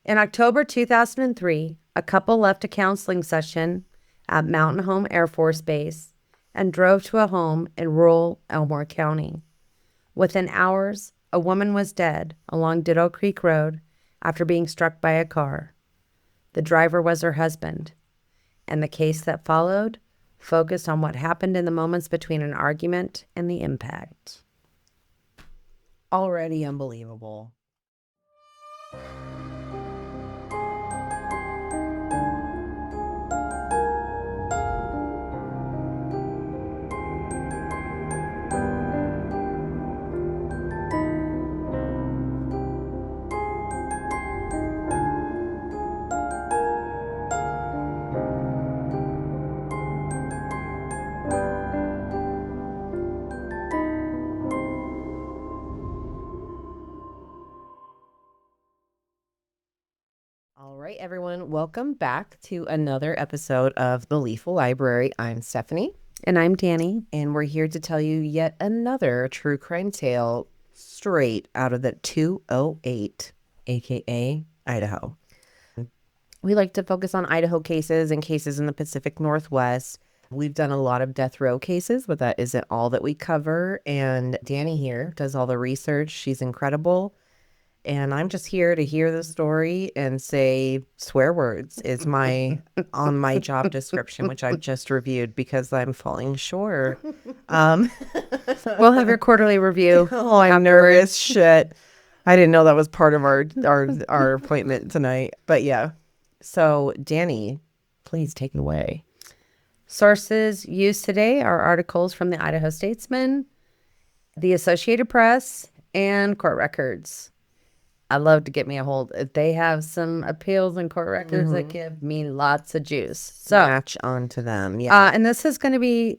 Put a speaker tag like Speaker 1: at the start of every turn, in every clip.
Speaker 1: In October 2003, a couple left a counseling session at Mountain Home Air Force Base and drove to a home in rural Elmore County. Within hours, a woman was dead along Ditto Creek Road after being struck by a car. The driver was her husband, and the case that followed focused on what happened in the moments between an argument and the impact.
Speaker 2: Already unbelievable. All right, everyone, welcome back to another episode of The Lethal Library. I'm Stephanie.
Speaker 1: And I'm Dani.
Speaker 2: And we're here to tell you yet another true crime tale straight out of the 208, aka Idaho. We like to focus on Idaho cases and cases in the Pacific Northwest. We've done a lot of death row cases, but that isn't all that we cover. And Dani here does all the research. She's incredible. And I'm just here to hear the story and say swear words is on my job description, which I've just reviewed because I'm falling short.
Speaker 1: We'll have your quarterly review.
Speaker 2: Oh, I'm nervous. Shit. I didn't know that was part of our appointment tonight. But yeah. So Dani, please take it away.
Speaker 1: Sources used today are articles from the Idaho Statesman, the Associated Press, and court records. I'd love to get me a hold. They have some appeals and court records that give me lots of juice. So
Speaker 2: Match onto them. Yeah.
Speaker 1: and this is going to be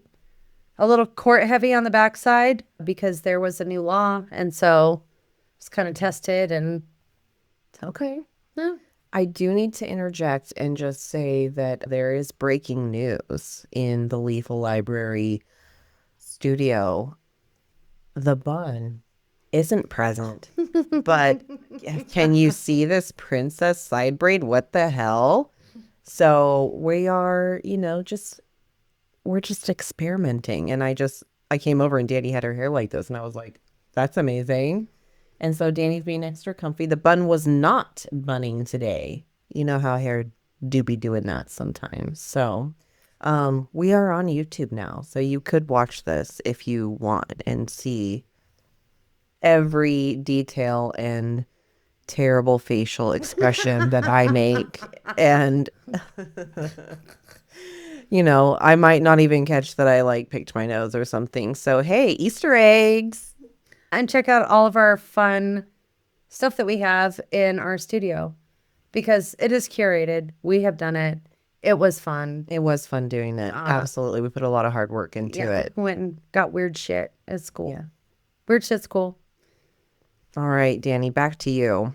Speaker 1: a little court heavy on the backside because there was a new law. And so it's kind of tested and
Speaker 2: Okay.
Speaker 1: no.
Speaker 2: I do need to interject and just say that there is breaking news in the Lethal Library studio. The bun isn't present, but can you see this princess side braid? What the hell? So we are, we're just experimenting. And I came over and Dani had her hair like this and I was like, that's amazing. And so Dani's being extra comfy. The bun was not bunning today. You know how hair do be doing that sometimes. So we are on YouTube now. So you could watch this if you want and see every detail and terrible facial expression that I make. And, I might not even catch that I picked my nose or something. So, hey, Easter eggs.
Speaker 1: And check out all of our fun stuff that we have in our studio because it is curated. We have done it. It was fun.
Speaker 2: It was fun doing it. Absolutely. We put a lot of hard work into it.
Speaker 1: Went and got weird shit. It's cool.
Speaker 2: Yeah.
Speaker 1: Weird shit's cool.
Speaker 2: All right, Dani, back to you.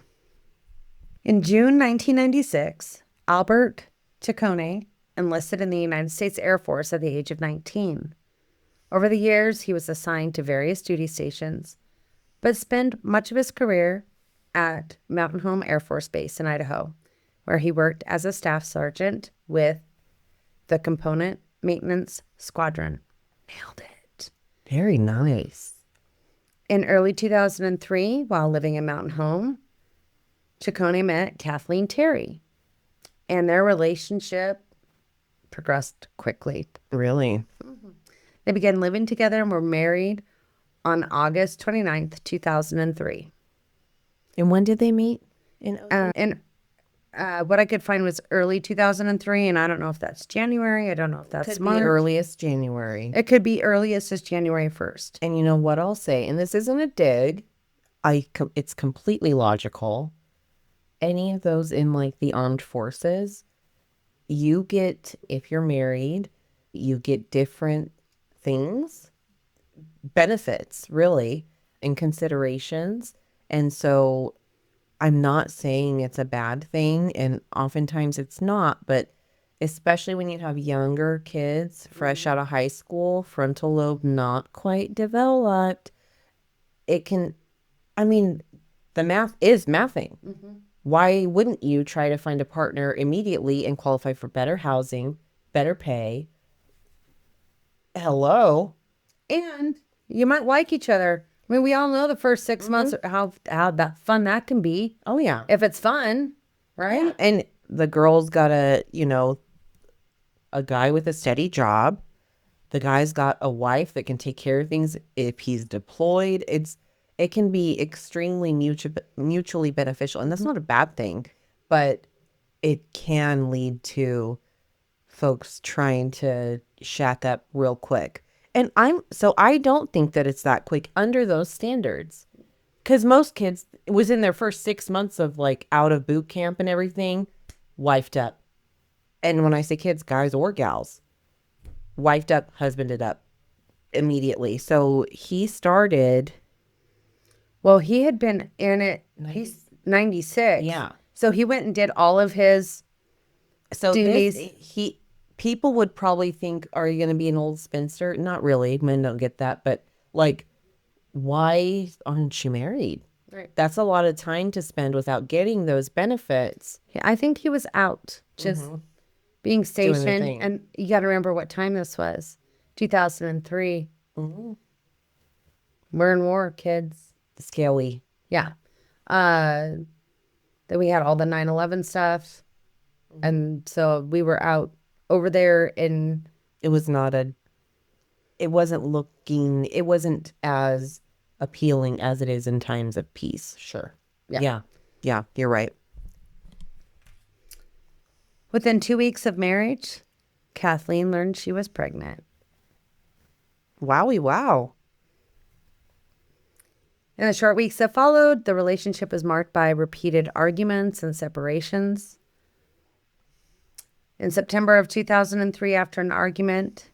Speaker 1: In June 1996, Albert Ciccone enlisted in the United States Air Force at the age of 19. Over the years, he was assigned to various duty stations, but spent much of his career at Mountain Home Air Force Base in Idaho, where he worked as a staff sergeant with the Component Maintenance Squadron. Nailed it.
Speaker 2: Very nice.
Speaker 1: In early 2003, while living in Mountain Home, Ciccone met Kathleen Terry, and their relationship progressed quickly.
Speaker 2: Really?
Speaker 1: They began living together and were married on August 29th, 2003.
Speaker 2: And when did they meet?
Speaker 1: What I could find was early 2003, and I don't know if that's January. I don't know if that's March.
Speaker 2: Earliest January.
Speaker 1: It could be earliest as January 1st.
Speaker 2: And you know what I'll say, and this isn't a dig, it's completely logical. Any of those in the armed forces, you get, if you're married, you get different things, benefits, really, and considerations. And so I'm not saying it's a bad thing, and oftentimes it's not, but especially when you have younger kids fresh out of high school, frontal lobe not quite developed, it can, the math is mathing. Why wouldn't you try to find a partner immediately and qualify for better housing, better pay? Hello.
Speaker 1: And you might like each other. I mean, we all know the first 6 months how that fun that can be.
Speaker 2: Oh, yeah.
Speaker 1: If it's fun, right?
Speaker 2: And the girl's got a guy with a steady job. The guy's got a wife that can take care of things if he's deployed. It can be extremely mutually beneficial, and that's not a bad thing, but it can lead to folks trying to shat that real quick. And I don't think that it's that quick under those standards. Because most kids was in their first 6 months of like out of boot camp and everything, wifed up. And when I say kids, guys or gals, wifed up, husbanded up immediately. So he started.
Speaker 1: Well, he had been in it. He's 96.
Speaker 2: Yeah.
Speaker 1: So he went and did all of his
Speaker 2: So
Speaker 1: duties.
Speaker 2: People would probably think, are you going to be an old spinster? Not really. Men don't get that. But like, why aren't you married?
Speaker 1: Right.
Speaker 2: That's a lot of time to spend without getting those benefits.
Speaker 1: I think he was out just being stationed. And you got to remember what time this was. 2003. We're in war, kids.
Speaker 2: Scary.
Speaker 1: Yeah. Then we had all the 9/11 stuff. And so we were out over there in.
Speaker 2: It wasn't as appealing as it is in times of peace. Sure.
Speaker 1: Yeah.
Speaker 2: Yeah, you're right.
Speaker 1: Within 2 weeks of marriage, Kathleen learned she was pregnant.
Speaker 2: Wowie, wow.
Speaker 1: In the short weeks that followed, the relationship was marked by repeated arguments and separations. In September of 2003, after an argument,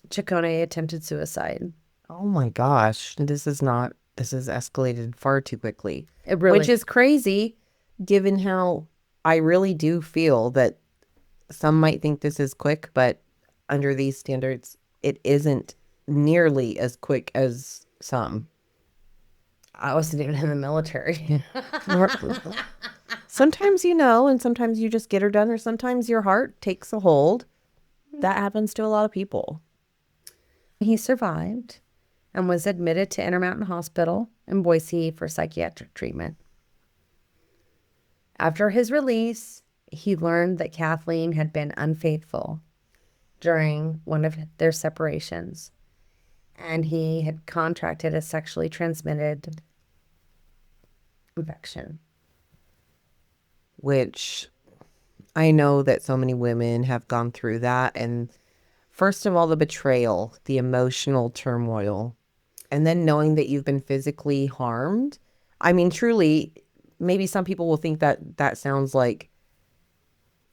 Speaker 1: Ciccone attempted suicide.
Speaker 2: Oh my gosh. This has escalated far too quickly.
Speaker 1: It really,
Speaker 2: Which is crazy, given how I really do feel that some might think this is quick, but under these standards, it isn't nearly as quick as some.
Speaker 1: I wasn't even in the military.
Speaker 2: Sometimes and sometimes you just get her done, or sometimes your heart takes a hold. That happens to a lot of people.
Speaker 1: He survived and was admitted to Intermountain Hospital in Boise for psychiatric treatment. After his release, he learned that Kathleen had been unfaithful during one of their separations, and he had contracted a sexually transmitted infection.
Speaker 2: Which I know that so many women have gone through that. And first of all, the betrayal, the emotional turmoil, and then knowing that you've been physically harmed. I mean, truly, maybe some people will think that that sounds like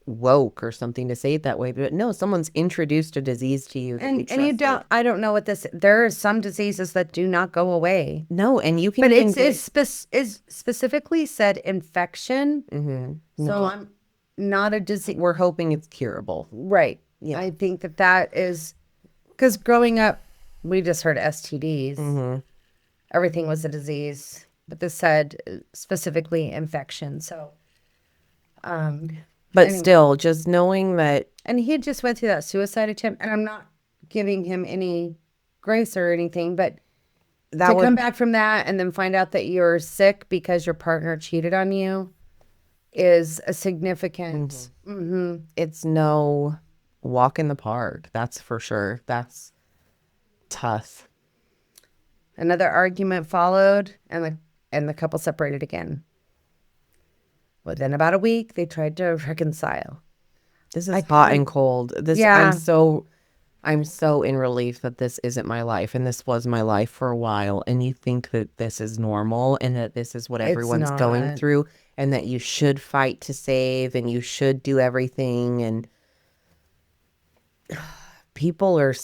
Speaker 2: woke or something to say it that way, but no, someone's introduced a disease to you.
Speaker 1: And you don't, I don't know what this, there are some diseases that do not go away.
Speaker 2: No, and you can.
Speaker 1: But it's specifically said infection.
Speaker 2: Mm-hmm.
Speaker 1: So I'm not a disease.
Speaker 2: We're hoping it's curable.
Speaker 1: Right.
Speaker 2: Yeah.
Speaker 1: I think that is, because growing up, we just heard STDs.
Speaker 2: Mm-hmm.
Speaker 1: Everything was a disease. But this said specifically infection. So,
Speaker 2: but still, just knowing that.
Speaker 1: And he had just went through that suicide attempt, and I'm not giving him any grace or anything, but to come back from that and then find out that you're sick because your partner cheated on you is a significant.
Speaker 2: It's no walk in the park. That's for sure. That's tough.
Speaker 1: Another argument followed, and the couple separated again. Within about a week, they tried to reconcile.
Speaker 2: This is hot and cold. I'm so in relief that this isn't my life, and this was my life for a while. And you think that this is normal and that this is what everyone's going through, and that you should fight to save and you should do everything. And people are,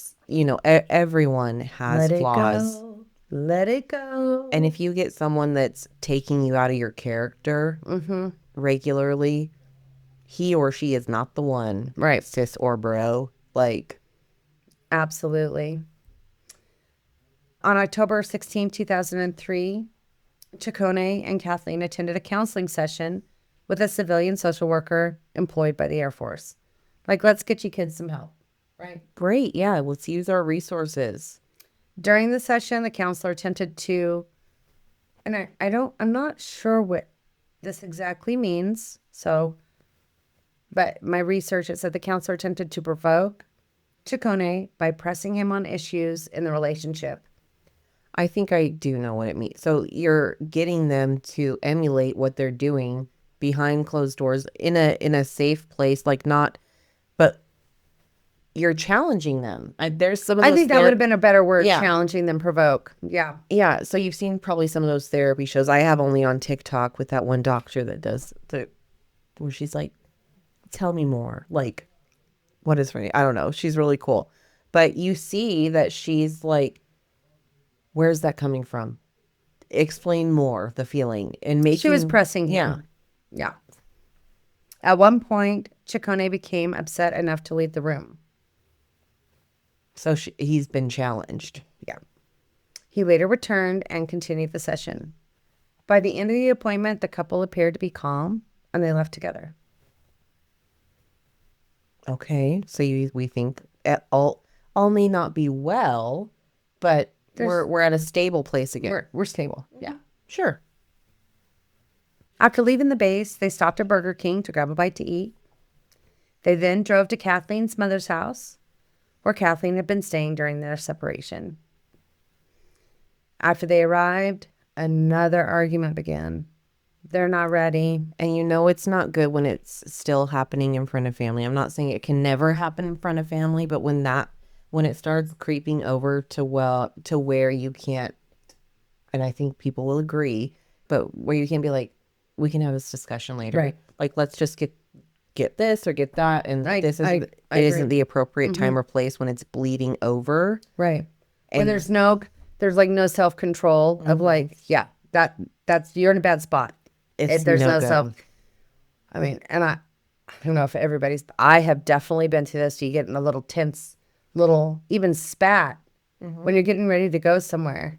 Speaker 2: everyone has flaws.
Speaker 1: Let it go.
Speaker 2: And if you get someone that's taking you out of your character regularly, he or she is not the one,
Speaker 1: right?
Speaker 2: Sis or bro, like.
Speaker 1: Absolutely. On October 16, 2003, Ciccone and Kathleen attended a counseling session with a civilian social worker employed by the Air Force. Like, let's get you kids some help, right?
Speaker 2: Great. Yeah. Let's use our resources.
Speaker 1: During the session, the counselor attempted to, and I'm not sure what this exactly means. So, but my research, it said the counselor attempted to provoke Ciccone by pressing him on issues in the relationship.
Speaker 2: I think I do know what it means. So you're getting them to emulate what they're doing behind closed doors in a safe place, like not, but you're challenging them. There's some of those
Speaker 1: I think that would have been a better word,
Speaker 2: Yeah.
Speaker 1: challenging than provoke. Yeah.
Speaker 2: Yeah, so you've seen probably some of those therapy shows. I have only on TikTok with that one doctor that does where she's like, tell me more. Like, what is funny? I don't know. She's really cool. But you see that she's like, where's that coming from? Explain more, the feeling. And making...
Speaker 1: She was pressing him. Yeah. At one point, Ciccone became upset enough to leave the room.
Speaker 2: So he's been challenged.
Speaker 1: Yeah. He later returned and continued the session. By the end of the appointment, the couple appeared to be calm, and they left together.
Speaker 2: Okay, so we think all may not be well, but we're at a stable place again.
Speaker 1: We're stable. Yeah.
Speaker 2: Sure.
Speaker 1: After leaving the base, they stopped at Burger King to grab a bite to eat. They then drove to Kathleen's mother's house, where Kathleen had been staying during their separation. After they arrived, another argument began. They're not ready.
Speaker 2: And you know it's not good when it's still happening in front of family. I'm not saying it can never happen in front of family, but when it starts creeping over to where you can't, and I think people will agree, but where you can't be like, we can have this discussion later.
Speaker 1: Right.
Speaker 2: Like, let's just get this or get that, and
Speaker 1: I
Speaker 2: it
Speaker 1: agree.
Speaker 2: isn't the appropriate time or place when it's bleeding over.
Speaker 1: Right.
Speaker 2: And
Speaker 1: When there's like no self-control of like, yeah, that's you're in a bad spot.
Speaker 2: If
Speaker 1: There's no
Speaker 2: good.
Speaker 1: self. I mean, and I don't know if I have definitely been through this. You get in a little tense, even spat when you're getting ready to go somewhere,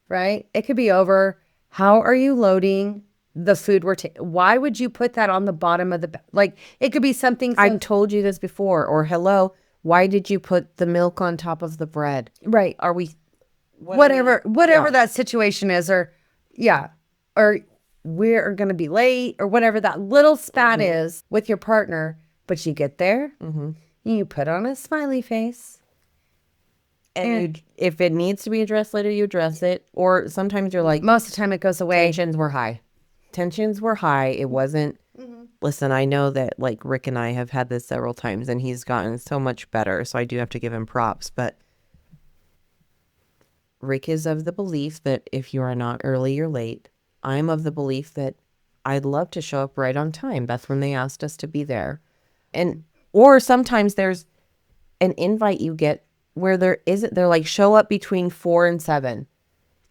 Speaker 1: right? It could be over. How are you loading the food why would you put that on the bottom of the like? It could be something.
Speaker 2: I've told you this before. Or hello, why did you put the milk on top of the bread?
Speaker 1: Right.
Speaker 2: Are we
Speaker 1: whatever that situation is, or we're going to be late, or whatever that little spat is with your partner, but you get there, you put on a smiley face.
Speaker 2: And if it needs to be addressed later, you address it. Or sometimes you're like,
Speaker 1: Most of the time it goes away.
Speaker 2: tensions were high. It wasn't, listen, I know that like Rick and I have had this several times and he's gotten so much better. So I do have to give him props, but Rick is of the belief that if you are not early, you're late. I'm of the belief that I'd love to show up right on time. That's when they asked us to be there. Or sometimes there's an invite you get where they're like, show up between 4 and 7.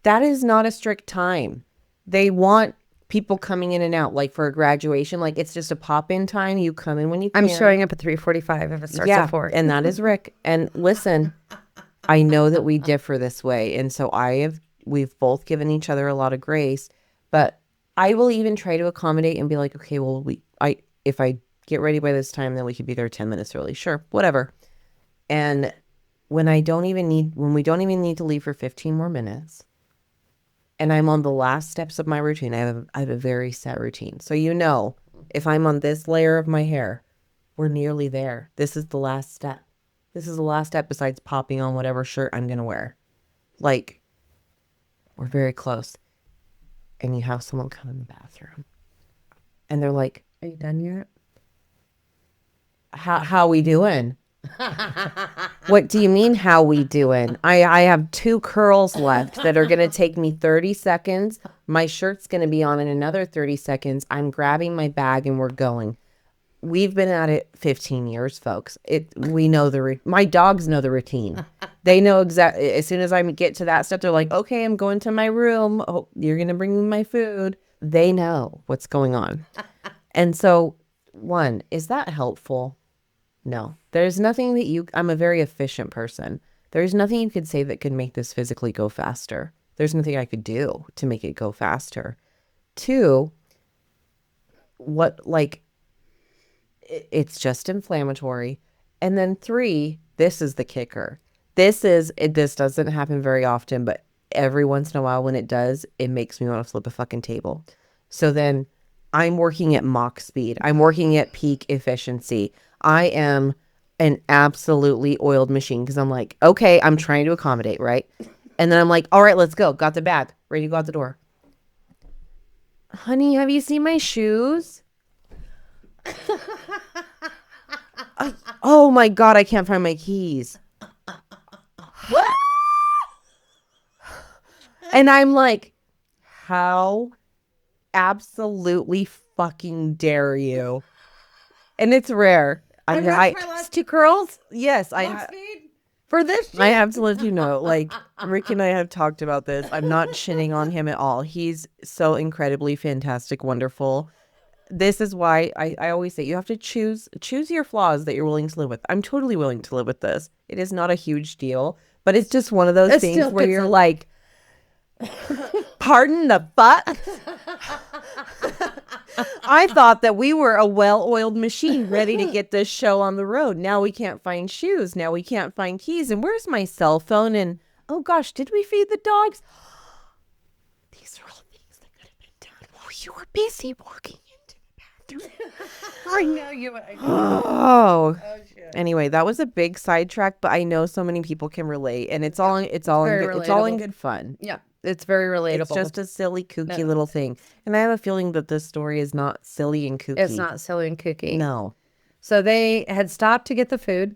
Speaker 2: That is not a strict time. They want people coming in and out, like for a graduation, like it's just a pop-in time. You come in when you can.
Speaker 1: I'm showing up at 3:45 if it starts at 4.
Speaker 2: And that is Rick. And listen, I know that we differ this way. And so we've both given each other a lot of grace, but I will even try to accommodate and be like, okay, well, if I get ready by this time, then we could be there 10 minutes early. Sure, whatever. And when we don't even need to leave for 15 more minutes, and I'm on the last steps of my routine, I have a very set routine. So if I'm on this layer of my hair, we're nearly there. This is the last step. This is the last step besides popping on whatever shirt I'm going to wear. Like, we're very close. And you have someone come in the bathroom. And they're like,
Speaker 1: Are you done yet?
Speaker 2: How we doing? What do you mean, how we doing? I have 2 curls left that are going to take me 30 seconds. My shirt's going to be on in another 30 seconds. I'm grabbing my bag and we're going. We've been at it 15 years, folks. We know my dogs know the routine. They know exactly. As soon as I get to that step, they're like, okay, I'm going to my room. Oh, you're going to bring me my food. They know what's going on. And so, is that helpful? No. There's nothing I'm a very efficient person. There's nothing you could say that could make this physically go faster. there's nothing I could do to make it go faster. 2, it's just inflammatory. And then 3, this is the kicker. This doesn't happen very often, but every once in a while when it does, it makes me want to flip a fucking table. So then I'm working at Mach speed. I'm working at peak efficiency. I am an absolutely oiled machine because I'm like, okay, I'm trying to accommodate, right? And then I'm like, all right, let's go. Got the bag. Ready to go out the door. Honey, have you seen my shoes? Oh my God, I can't find my keys. And I'm like, how absolutely fucking dare you? And it's rare.
Speaker 1: I my last 2 curls
Speaker 2: Yes,
Speaker 1: for this.
Speaker 2: I have to let you know, like, Rick and I have talked about this. I'm not shitting on him at all. He's so incredibly fantastic, wonderful. This is why I always say you have to choose your flaws that you're willing to live with. I'm totally willing to live with this. It is not a huge deal, but it's just one of those things where you're like, pardon the fuck? I thought that we were a well-oiled machine ready to get this show on the road. Now we can't find shoes. Now we can't find keys. And where's my cell phone? And oh gosh, did we feed the dogs? These are all things that could have been done while you were busy walking into the bathroom.
Speaker 1: I know you.
Speaker 2: Oh, shit. Anyway, that was a big sidetrack, but I know so many people can relate, and it's all in good fun.
Speaker 1: Yeah, it's very relatable.
Speaker 2: It's just a silly, kooky little thing. And I have a feeling that this story is not silly and kooky.
Speaker 1: It's not silly and kooky.
Speaker 2: No.
Speaker 1: So they had stopped to get the food.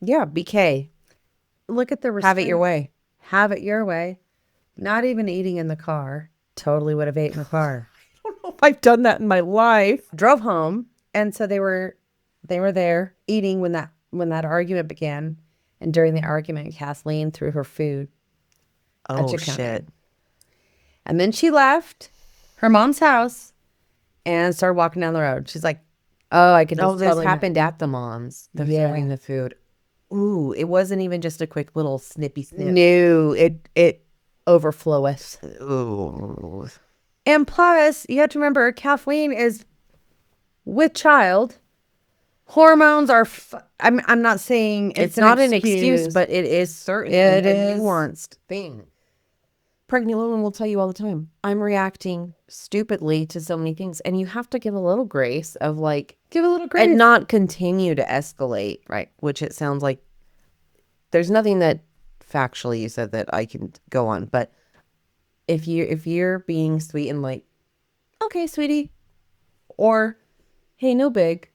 Speaker 2: Yeah, BK.
Speaker 1: Look at the restraint.
Speaker 2: Have it your way.
Speaker 1: Have it your way. Not even eating in the car. Totally would have ate in the car.
Speaker 2: I don't know if I've done that in my life.
Speaker 1: Drove home, and so they were there eating when that argument began. And during the argument, Kathleen threw her food.
Speaker 2: Oh, shit.
Speaker 1: And then she left her mom's house and started walking down the road. She's like, oh, I could just
Speaker 2: this
Speaker 1: totally
Speaker 2: happened at the mom's. The throwing the food. Ooh, it wasn't even just a quick little snippy snip.
Speaker 1: No, it overfloweth.
Speaker 2: Ooh.
Speaker 1: And plus, you have to remember, Kathleen is with child. Hormones are, I'm not saying
Speaker 2: it's not an excuse, but it is certainly a nuanced thing. Pregnant women will tell you all the time, I'm reacting stupidly to so many things. And you have to give a little grace of like, and not continue to escalate, right? Which it sounds like there's nothing that factually you said that I can go on. But if you're being sweet and like, okay, sweetie, or hey, no big,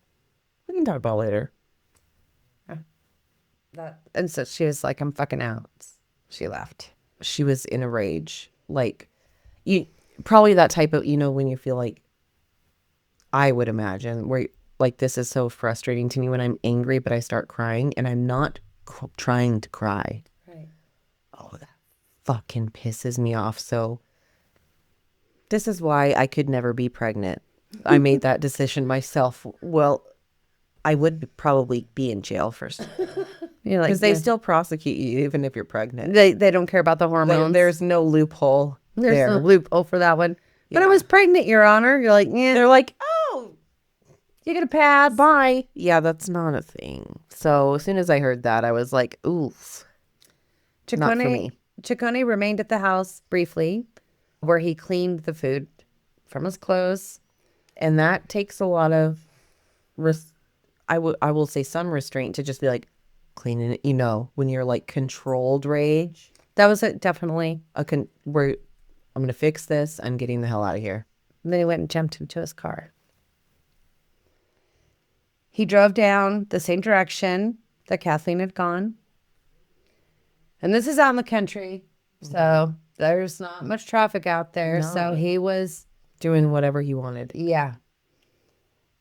Speaker 2: we can talk about it later.
Speaker 1: And so she was like, I'm fucking out. She left.
Speaker 2: She was in a rage. Like, you probably that type of, when you feel like, I would imagine, where like, this is so frustrating to me when I'm angry, but I start crying and I'm not trying to cry.
Speaker 1: Right.
Speaker 2: Oh, that fucking pisses me off. So this is why I could never be pregnant. I made that decision myself. Well, I would probably be in jail first. Because they still prosecute you even if you're pregnant.
Speaker 1: They don't care about the hormones.
Speaker 2: There's no loophole.
Speaker 1: There's no loophole for that one. Yeah. But I was pregnant, Your Honor. You're like, yeah.
Speaker 2: They're like, oh,
Speaker 1: you get a pass.
Speaker 2: Bye. Yeah, that's not a thing. So as soon as I heard that, I was like, oof. Not for me.
Speaker 1: Ciccone remained at the house briefly, where he cleaned the food from his clothes.
Speaker 2: And that takes a lot of, I will say some restraint to just be like, cleaning it, when you're like controlled rage.
Speaker 1: That was definitely
Speaker 2: where I'm going to fix this. I'm getting the hell out of here.
Speaker 1: And then he went and jumped into his car. He drove down the same direction that Kathleen had gone. And this is out in the country. So there's not much traffic out there. No. So he was
Speaker 2: doing whatever he wanted.
Speaker 1: Yeah.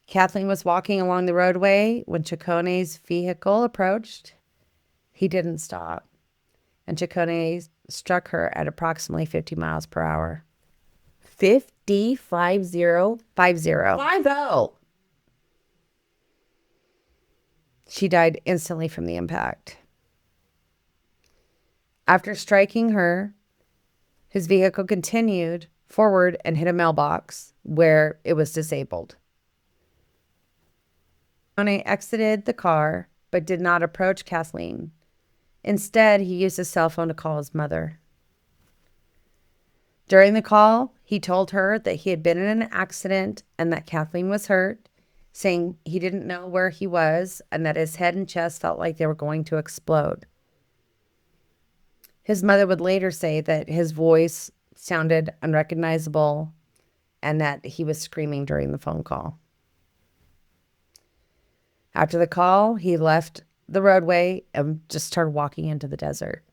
Speaker 1: Kathleen was walking along the roadway when Ciccone's vehicle approached. He didn't stop. And Ciccone struck her at approximately 50 miles per hour.
Speaker 2: 50? 50?
Speaker 1: 50.
Speaker 2: 50.
Speaker 1: She died instantly from the impact. After striking her, His vehicle continued forward and hit a mailbox where it was disabled. Ciccone exited the car but did not approach Kathleen. Instead, he used his cell phone to call his mother. During the call, he told her that he had been in an accident and that Kathleen was hurt, saying he didn't know where he was and that his head and chest felt like they were going to explode. His mother would later say that his voice sounded unrecognizable and that he was screaming during the phone call. After the call, he left the roadway and just started walking into the desert.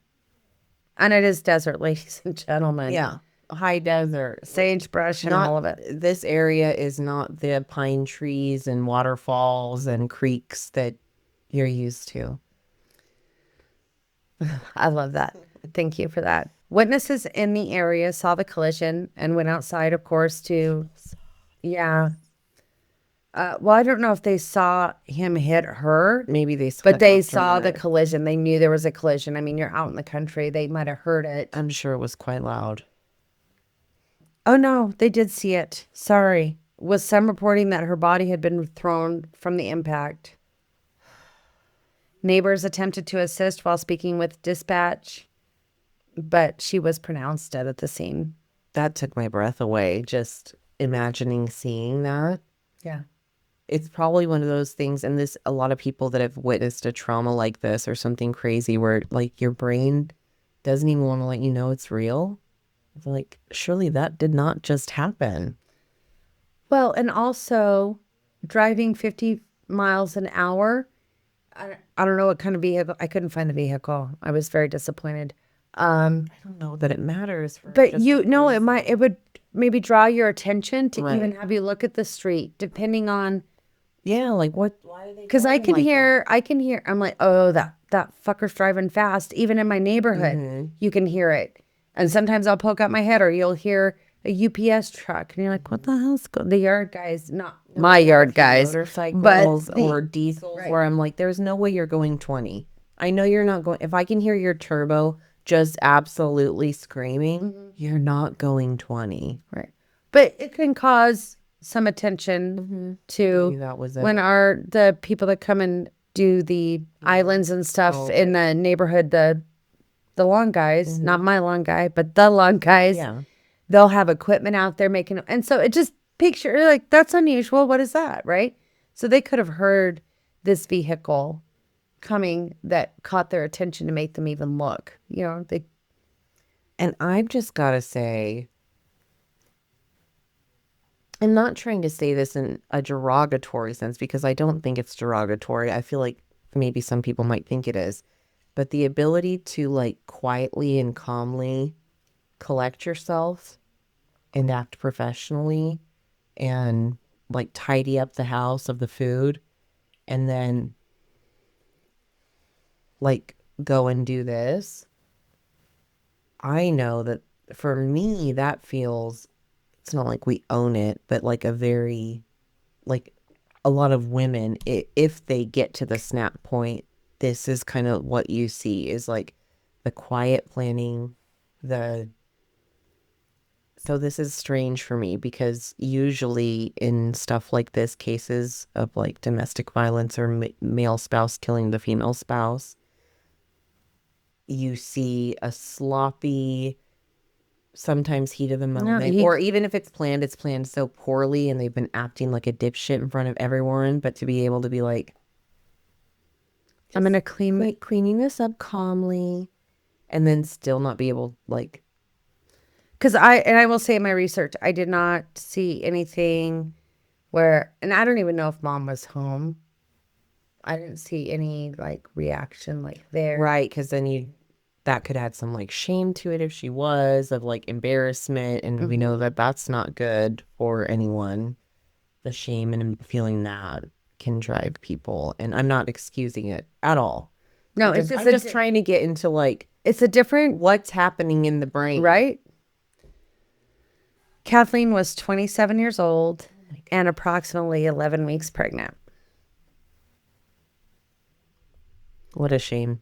Speaker 1: And it is desert, ladies and gentlemen.
Speaker 2: Yeah. High desert.
Speaker 1: Sagebrush and all of it.
Speaker 2: This area is not the pine trees and waterfalls and creeks that you're used to.
Speaker 1: I love that. Thank you for that. Witnesses in the area saw the collision and went outside, of course, to, yeah. Well, I don't know if they saw him hit her.
Speaker 2: Maybe they saw
Speaker 1: but they
Speaker 2: after
Speaker 1: saw the
Speaker 2: that.
Speaker 1: collision. They knew there was a collision. I mean, you're out in the country. They might have heard it.
Speaker 2: I'm sure it was quite loud.
Speaker 1: Oh, no, they did see it. Sorry. With some reporting that her body had been thrown from the impact. Neighbors attempted to assist while speaking with dispatch, but she was pronounced dead at the scene.
Speaker 2: That took my breath away, just imagining seeing that.
Speaker 1: Yeah.
Speaker 2: It's probably one of those things, and this, a lot of people that have witnessed a trauma like this or something crazy where like your brain doesn't even want to let you know it's real. It's like, surely that did not just happen.
Speaker 1: Well, and also driving 50 miles an hour. I don't know what kind of vehicle. I couldn't find the vehicle. I was very disappointed.
Speaker 2: I don't know that it matters.
Speaker 1: But it would maybe draw your attention to
Speaker 2: Right.
Speaker 1: even have you look at the street, depending on.
Speaker 2: Yeah, like what? Why are they?
Speaker 1: Because I
Speaker 2: going
Speaker 1: can
Speaker 2: like
Speaker 1: hear. I'm like, oh, that fucker's driving fast. Even in my neighborhood,
Speaker 2: Mm-hmm.
Speaker 1: you can hear it. And sometimes I'll poke out my head, or you'll hear a UPS truck, and you're like, what the hell's going? The yard guys, not my yard guys,
Speaker 2: Motorcycles
Speaker 1: but
Speaker 2: or diesels, where I'm like, there's no way you're going 20. I know you're not going. If I can hear your turbo just absolutely screaming, you're not going 20.
Speaker 1: right. But it can cause some attention to
Speaker 2: Maybe that was it.
Speaker 1: when the people that come and do the islands and stuff in the neighborhood, the lawn guys, not my lawn guy, but the lawn guys,
Speaker 2: Yeah.
Speaker 1: they'll have equipment out there making, and so it just picture like, that's unusual. What is that, right? So they could have heard this vehicle coming that caught their attention to make them even look.
Speaker 2: And I've just got to say, I'm not trying to say this in a derogatory sense because I don't think it's derogatory. I feel like maybe some people might think it is. But the ability to like quietly and calmly collect yourself and act professionally and like tidy up the house of the food and then like go and do this. I know that for me, that feels, it's not like we own it, but like a very, like a lot of women, if they get to the snap point, this is kind of what you see is like the quiet planning, so this is strange for me because usually in stuff like this, cases of like domestic violence or male spouse killing the female spouse, you see a sloppy, sometimes heat of the moment, or even if it's planned so poorly and they've been acting like a dipshit in front of everyone, but to be able to be like,
Speaker 1: I'm gonna
Speaker 2: cleaning this up calmly, and then still not be able like.
Speaker 1: Because I will say in my research, I did not see anything where, and I don't even know if mom was home. I didn't see any like reaction like there.
Speaker 2: Right, because then that could add some like shame to it if she was, of like embarrassment, and we know that that's not good for anyone. The shame and feeling that can drive people, and I'm not excusing it at all.
Speaker 1: No,
Speaker 2: I'm just trying to get into like,
Speaker 1: it's a different,
Speaker 2: what's happening in the brain,
Speaker 1: right? Kathleen was 27 years old and approximately 11 weeks pregnant.
Speaker 2: What a shame.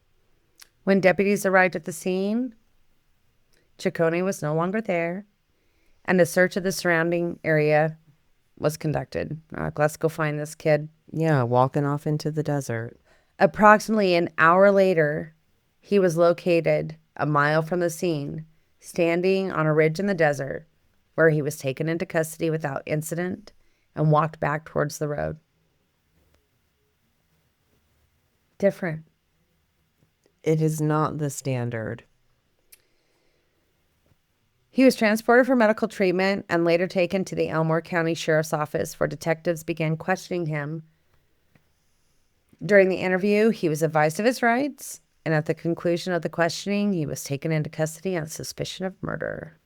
Speaker 1: When deputies arrived at the scene, Ciccone was no longer there, and a search of the surrounding area was conducted. Let's go find this kid.
Speaker 2: Yeah, walking off into the desert.
Speaker 1: Approximately an hour later, he was located a mile from the scene, standing on a ridge in the desert, where he was taken into custody without incident and walked back towards the road. Different.
Speaker 2: It is not the standard.
Speaker 1: He was transported for medical treatment and later taken to the Elmore County Sheriff's Office, where detectives began questioning him. During the interview, he was advised of his rights, and at the conclusion of the questioning, he was taken into custody on suspicion of murder.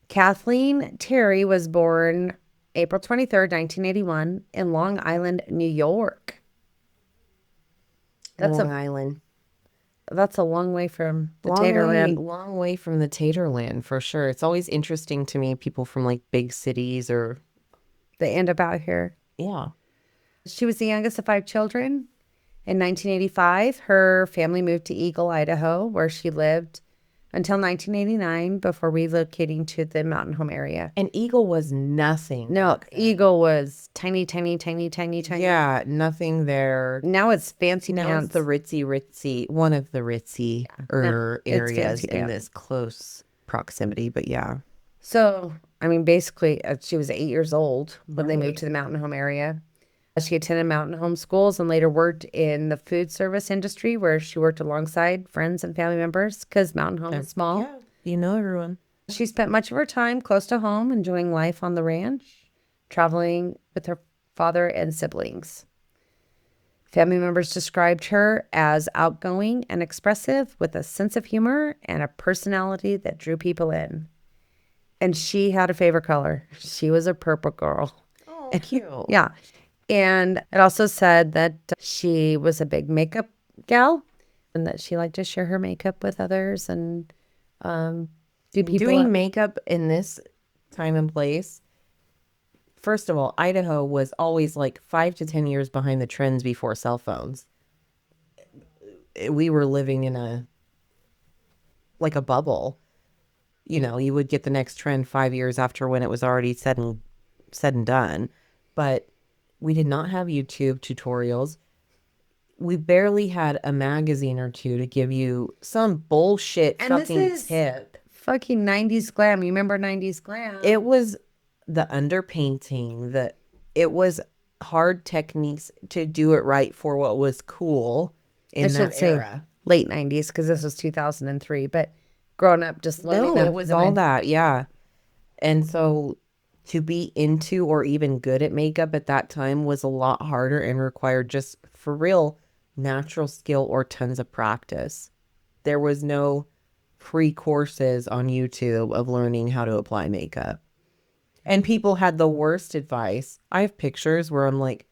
Speaker 1: Kathleen Terry was born April 23rd, 1981, in Long Island, New York.
Speaker 2: Long Island.
Speaker 1: That's a long way from the Taterland.
Speaker 2: Long way from the Taterland, for sure. It's always interesting to me, people from like big cities or...
Speaker 1: They end up out here.
Speaker 2: Yeah.
Speaker 1: She was the youngest of 5 children. In 1985, her family moved to Eagle, Idaho, where she lived until 1989 before relocating to the Mountain Home area.
Speaker 2: And Eagle was nothing.
Speaker 1: No, Eagle was tiny, tiny, tiny, tiny, tiny.
Speaker 2: Yeah, nothing there.
Speaker 1: Now it's fancy
Speaker 2: Now
Speaker 1: pants.
Speaker 2: it's the ritzy, one of the ritzy areas in this close proximity, but yeah.
Speaker 1: So, I mean, basically, she was 8 years old when they moved to the Mountain Home area. She attended Mountain Home schools and later worked in the food service industry, where she worked alongside friends and family members because Mountain Home is small.
Speaker 2: Yeah, you know everyone.
Speaker 1: She spent much of her time close to home, enjoying life on the ranch, traveling with her father and siblings. Family members described her as outgoing and expressive, with a sense of humor and a personality that drew people in. And she had a favorite color. She was a purple girl.
Speaker 2: Oh, cute.
Speaker 1: Yeah. And it also said that she was a big makeup gal and that she liked to share her makeup with others and do people...
Speaker 2: Doing makeup in this time and place. First of all, Idaho was always like 5 to 10 years behind the trends before cell phones. We were living in a bubble. You know, you would get the next trend 5 years after when it was already said and done. But we did not have YouTube tutorials. We barely had a magazine or two to give you some bullshit
Speaker 1: And
Speaker 2: fucking
Speaker 1: this is
Speaker 2: tip.
Speaker 1: fucking 90s glam. You remember 90s glam?
Speaker 2: It was the underpainting, it was hard techniques to do it right for what was cool in that era.
Speaker 1: Late 90s, because this was 2003. But growing up, just learning
Speaker 2: No, it was all that, yeah. And so to be into or even good at makeup at that time was a lot harder and required just for real natural skill or tons of practice. There was no free courses on YouTube of learning how to apply makeup. And people had the worst advice. I have pictures where I'm like,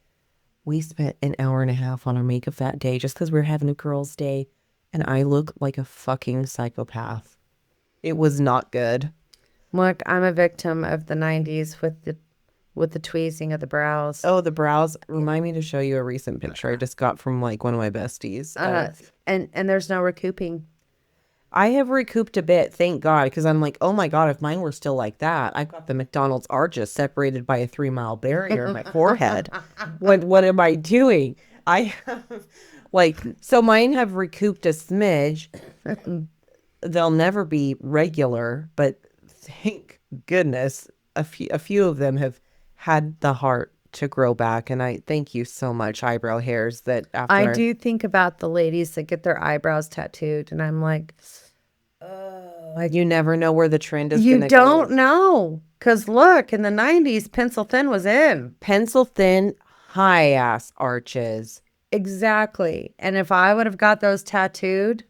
Speaker 2: we spent an hour and a half on our makeup that day just because we were having a girls' day. And I look like a fucking psychopath. It was not good.
Speaker 1: Look, I'm a victim of the 90s with the tweezing of the brows.
Speaker 2: Oh, the brows. Remind me to show you a recent picture I just got from like one of my besties.
Speaker 1: And there's no recouping.
Speaker 2: I have recouped a bit, thank God, because I'm like, oh my God, if mine were still like that, I've got the McDonald's arches separated by a 3-mile barrier in my forehead. What am I doing? I have so mine have recouped a smidge. They'll never be regular, but thank goodness a few of them have had the heart to grow back, and I thank you so much, eyebrow hairs. That after
Speaker 1: I do think about the ladies that get their eyebrows tattooed, and I'm like,
Speaker 2: you never know where the trend is.
Speaker 1: You don't know, because look, in the 90s, pencil thin was in.
Speaker 2: Pencil thin, high ass arches.
Speaker 1: Exactly. And if I would have got those tattooed,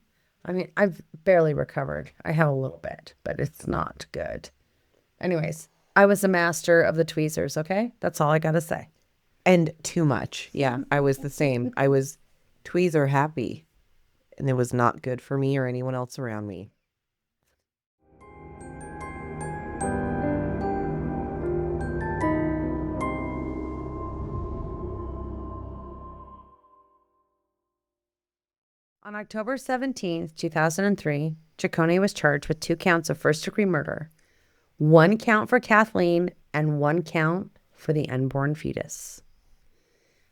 Speaker 1: I mean, I've barely recovered. I have a little bit, but it's not good. Anyways, I was a master of the tweezers, okay? That's all I got to say.
Speaker 2: And too much. Yeah, I was the same. I was tweezer happy, and it was not good for me or anyone else around me.
Speaker 1: On October 17th, 2003, Ciccone was charged with 2 counts of first-degree murder, 1 count for Kathleen and 1 count for the unborn fetus.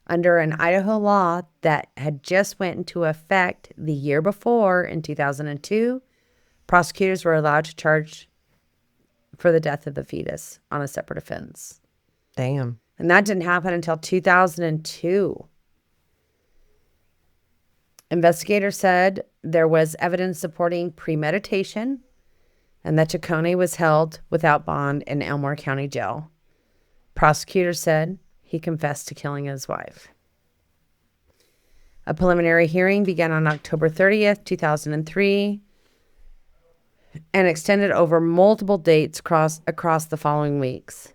Speaker 1: Under an Idaho law that had just went into effect the year before, in 2002, prosecutors were allowed to charge for the death of the fetus on a separate offense.
Speaker 2: Damn.
Speaker 1: And that didn't happen until 2002. Investigators said there was evidence supporting premeditation and that Ciccone was held without bond in Elmore County Jail. Prosecutors said he confessed to killing his wife. A preliminary hearing began on October 30th, 2003, and extended over multiple dates across the following weeks.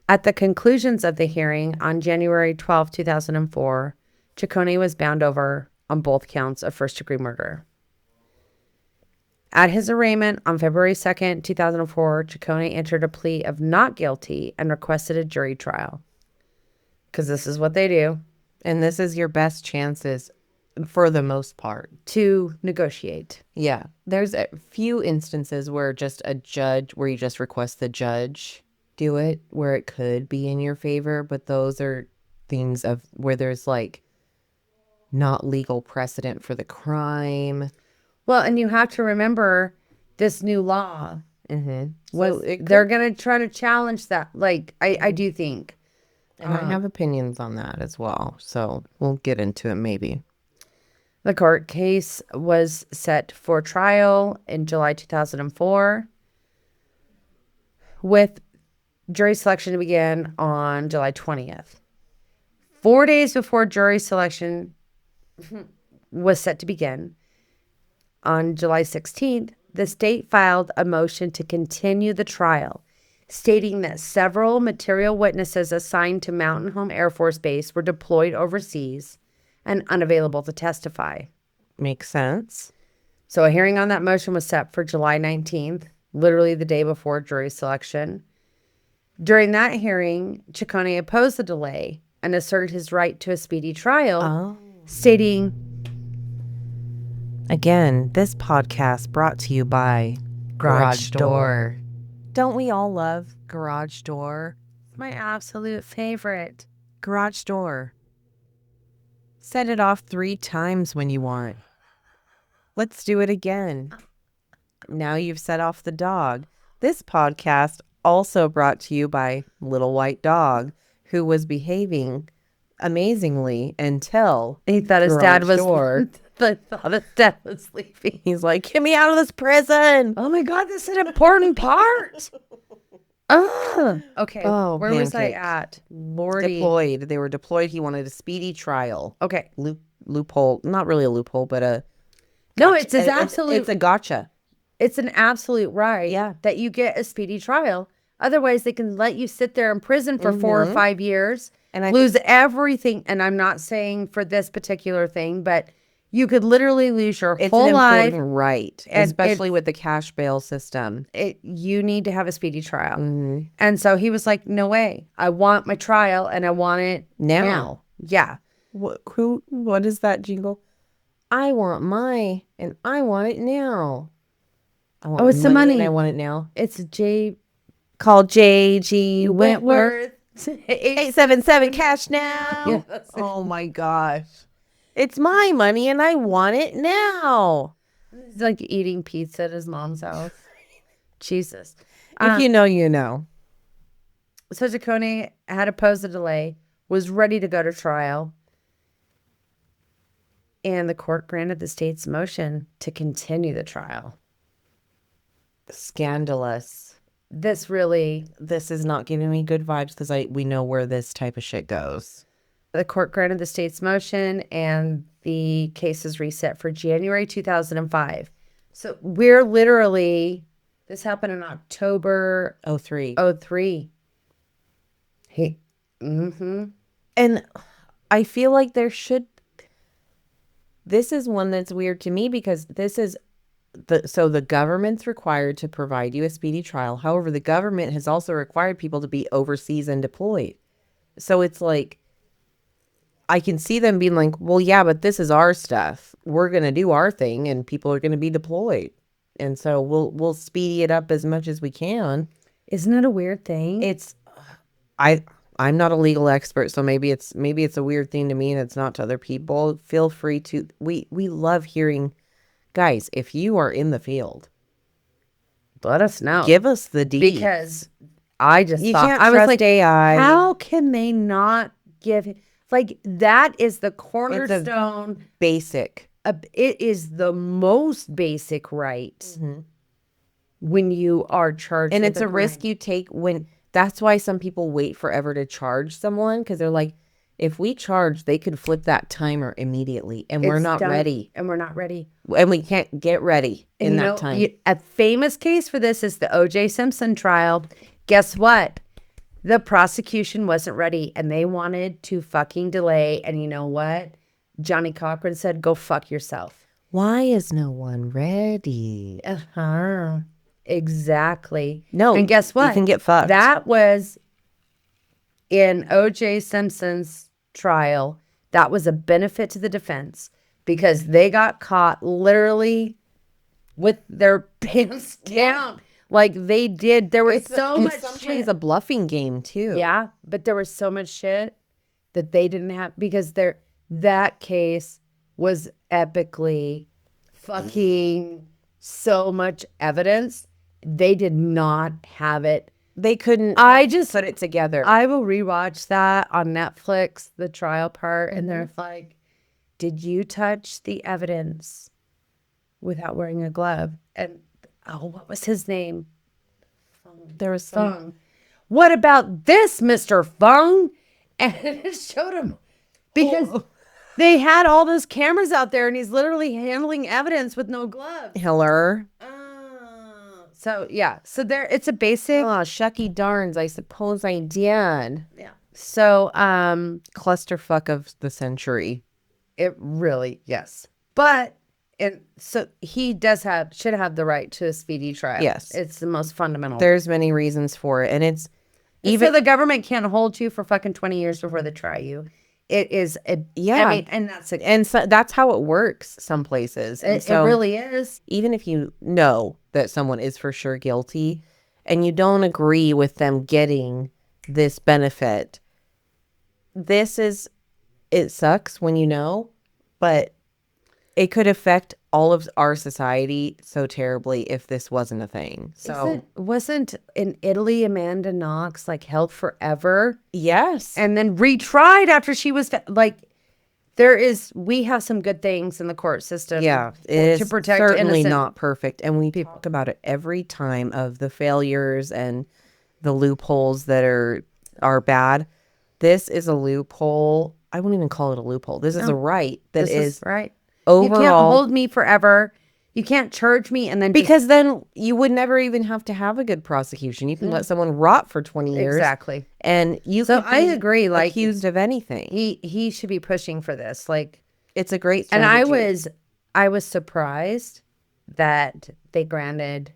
Speaker 1: At the conclusions of the hearing on January 12, 2004, Ciccone was bound over on both counts of first-degree murder. At his arraignment on February 2nd, 2004, Ciccone entered a plea of not guilty and requested a jury trial. Because this is what they do.
Speaker 2: And this is your best chances for the most part.
Speaker 1: To negotiate.
Speaker 2: Yeah. There's a few instances where you just request the judge do it, where it could be in your favor. But those are things of where there's like not legal precedent for the crime.
Speaker 1: Well, and you have to remember this new law.
Speaker 2: Well,
Speaker 1: They're going to try to challenge that. Like, I do think.
Speaker 2: And I have opinions on that as well. So we'll get into it maybe.
Speaker 1: The court case was set for trial in July 2004, with jury selection to begin on July 20th. 4 days before jury selection was set to begin, on July 16th, the state filed a motion to continue the trial, stating that several material witnesses assigned to Mountain Home Air Force Base were deployed overseas and unavailable to testify.
Speaker 2: Makes sense.
Speaker 1: So a hearing on that motion was set for July 19th, literally the day before jury selection. During that hearing, Ciccone opposed the delay and asserted his right to a speedy trial, stating,
Speaker 2: again, this podcast brought to you by Garage Door. Don't we all love Garage Door?
Speaker 1: It's my absolute favorite.
Speaker 2: Garage Door. Set it off 3 times when you want. Let's do it again. Now you've set off the dog. This podcast also brought to you by Little White Dog, who was behaving amazingly until
Speaker 1: he thought his dad was sleeping.
Speaker 2: He's like, get me out of this prison.
Speaker 1: Oh my God, this is an important part. Okay.
Speaker 2: Oh,
Speaker 1: where was I at? Lordy.
Speaker 2: Deployed. They were deployed. He wanted a speedy trial.
Speaker 1: Okay.
Speaker 2: Loophole. Not really a loophole, but a...
Speaker 1: No, it's an absolute...
Speaker 2: It's a gotcha.
Speaker 1: It's an absolute right that you get a speedy trial. Otherwise, they can let you sit there in prison for 4 or 5 years and lose everything. And I'm not saying for this particular thing, but you could literally lose your whole life.
Speaker 2: It's an important right, especially with the cash bail system.
Speaker 1: You need to have a speedy trial. And so he was like, no way. I want my trial and I want it now. Yeah.
Speaker 2: What is that jingle? I want and I want it now.
Speaker 1: It's the money.
Speaker 2: And I want it now.
Speaker 1: It's
Speaker 2: Called J.G. Wentworth.
Speaker 1: 877 cash now.
Speaker 2: Yeah. Oh my gosh. It's my money and I want it now.
Speaker 1: It's like eating pizza at his mom's house. Jesus.
Speaker 2: If you know, you know.
Speaker 1: So Ciccone had opposed the delay, was ready to go to trial. And the court granted the state's motion to continue the trial.
Speaker 2: Scandalous.
Speaker 1: This
Speaker 2: is not giving me good vibes because we know where this type of shit goes.
Speaker 1: The court granted the state's motion and the case is reset for January 2005. So we're literally, this happened in October
Speaker 2: 03.
Speaker 1: Hey.
Speaker 2: And I feel like this is one that's weird to me because this is the government's required to provide you a speedy trial. However, the government has also required people to be overseas and deployed. So it's like, I can see them being like, well, yeah, but this is our stuff. We're going to do our thing and people are going to be deployed. And so we'll speedy it up as much as we can.
Speaker 1: Isn't it a weird thing?
Speaker 2: It's I'm not a legal expert, so maybe it's a weird thing to me and it's not to other people. Feel free to we love hearing, guys, if you are in the field,
Speaker 1: Let us know.
Speaker 2: give us the deeds.
Speaker 1: Because I just
Speaker 2: You
Speaker 1: thought,
Speaker 2: can't
Speaker 1: I was
Speaker 2: trust
Speaker 1: like,
Speaker 2: AI.
Speaker 1: how can they not give, like, that is the cornerstone.
Speaker 2: Basic.
Speaker 1: It is the most basic right when you are charged
Speaker 2: And
Speaker 1: with
Speaker 2: it's a risk
Speaker 1: crime.
Speaker 2: you take when that's why some people wait forever to charge someone, because they're like, if we charge, they could flip that timer immediately and we're
Speaker 1: It's
Speaker 2: not
Speaker 1: done,
Speaker 2: ready.
Speaker 1: and we're not ready.
Speaker 2: And we can't get ready in that time.
Speaker 1: A famous case for this is the O.J. Simpson trial. Guess what? The prosecution wasn't ready, and they wanted to fucking delay. And you know what? Johnny Cochran said, "Go fuck yourself."
Speaker 2: Why is no one ready?
Speaker 1: Exactly.
Speaker 2: No,
Speaker 1: and guess what?
Speaker 2: you can get fucked.
Speaker 1: That was in O.J. Simpson's trial. That was a benefit to the defense because they got caught literally with their pants down. Like they did. There was so much
Speaker 2: sometimes
Speaker 1: shit.
Speaker 2: a bluffing game too.
Speaker 1: Yeah, but there was so much shit that they didn't have because that case was epically fucking so much evidence. They did not have it.
Speaker 2: They couldn't
Speaker 1: I just
Speaker 2: put it together.
Speaker 1: I will rewatch that on Netflix, the trial part, and they're like, "Did you touch the evidence without wearing a glove?" And what was his name?
Speaker 2: There was some
Speaker 1: Fung. What about this, Mr. Fung? And it showed him because they had all those cameras out there, and he's literally handling evidence with no gloves.
Speaker 2: Hiller.
Speaker 1: So yeah, so there it's a basic.
Speaker 2: Oh, shucky darns, I suppose I did.
Speaker 1: Yeah. So
Speaker 2: Clusterfuck of the century.
Speaker 1: it really yes, but so he should have the right to a speedy trial.
Speaker 2: Yes.
Speaker 1: It's the most fundamental.
Speaker 2: There's many reasons for it, and it's
Speaker 1: Even so the government can't hold you for fucking 20 years before they try you. It is
Speaker 2: yeah.
Speaker 1: I mean, and that's
Speaker 2: and so that's how it works some places. And
Speaker 1: it
Speaker 2: so
Speaker 1: really is.
Speaker 2: even if you know that someone is for sure guilty and you don't agree with them getting this benefit, it sucks when you know, but it could affect all of our society so terribly if this wasn't a thing. So
Speaker 1: Wasn't in Italy Amanda Knox like held forever
Speaker 2: yes.
Speaker 1: and then retried after she was we have some good things in the court system.
Speaker 2: Yeah, it
Speaker 1: to
Speaker 2: is
Speaker 1: protect
Speaker 2: certainly
Speaker 1: innocent.
Speaker 2: not perfect. And we talk about it every time of the failures and the loopholes that are bad. This is a loophole. I wouldn't even call it a loophole. This is a right that
Speaker 1: This
Speaker 2: is
Speaker 1: right.
Speaker 2: overall.
Speaker 1: You can't hold me forever. You can't charge me and then
Speaker 2: Because then you would never even have to have a good prosecution. You can let someone rot for 20 years.
Speaker 1: Exactly.
Speaker 2: And you
Speaker 1: So
Speaker 2: could
Speaker 1: I
Speaker 2: be
Speaker 1: agree, like,
Speaker 2: accused of anything.
Speaker 1: he should be pushing for this. Like,
Speaker 2: It's a great
Speaker 1: and
Speaker 2: strategy.
Speaker 1: I was surprised that they granted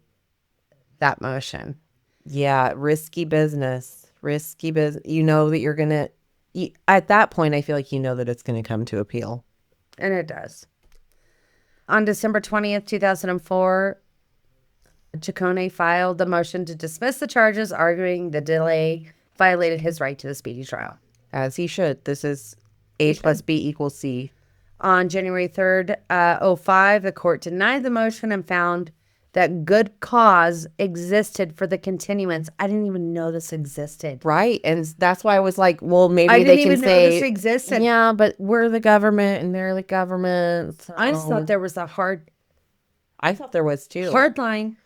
Speaker 1: that motion.
Speaker 2: Yeah, risky business. Risky business. You know that you're going to, at that point, I feel like you know that it's going to come to appeal.
Speaker 1: And it does. On December 20th, 2004, Ciccone filed the motion to dismiss the charges, arguing the delay violated his right to the speedy trial.
Speaker 2: As he should. This is A plus B equals C.
Speaker 1: On January 3rd, 05, the court denied the motion and found that good cause existed for the continuance. I didn't even know this existed.
Speaker 2: Right. And that's why I was like, well, maybe
Speaker 1: I
Speaker 2: they
Speaker 1: didn't
Speaker 2: can
Speaker 1: even know
Speaker 2: say,
Speaker 1: this existed.
Speaker 2: yeah, but we're the government and they're the government. So.
Speaker 1: I just thought there was a hard
Speaker 2: I thought there was too.
Speaker 1: line.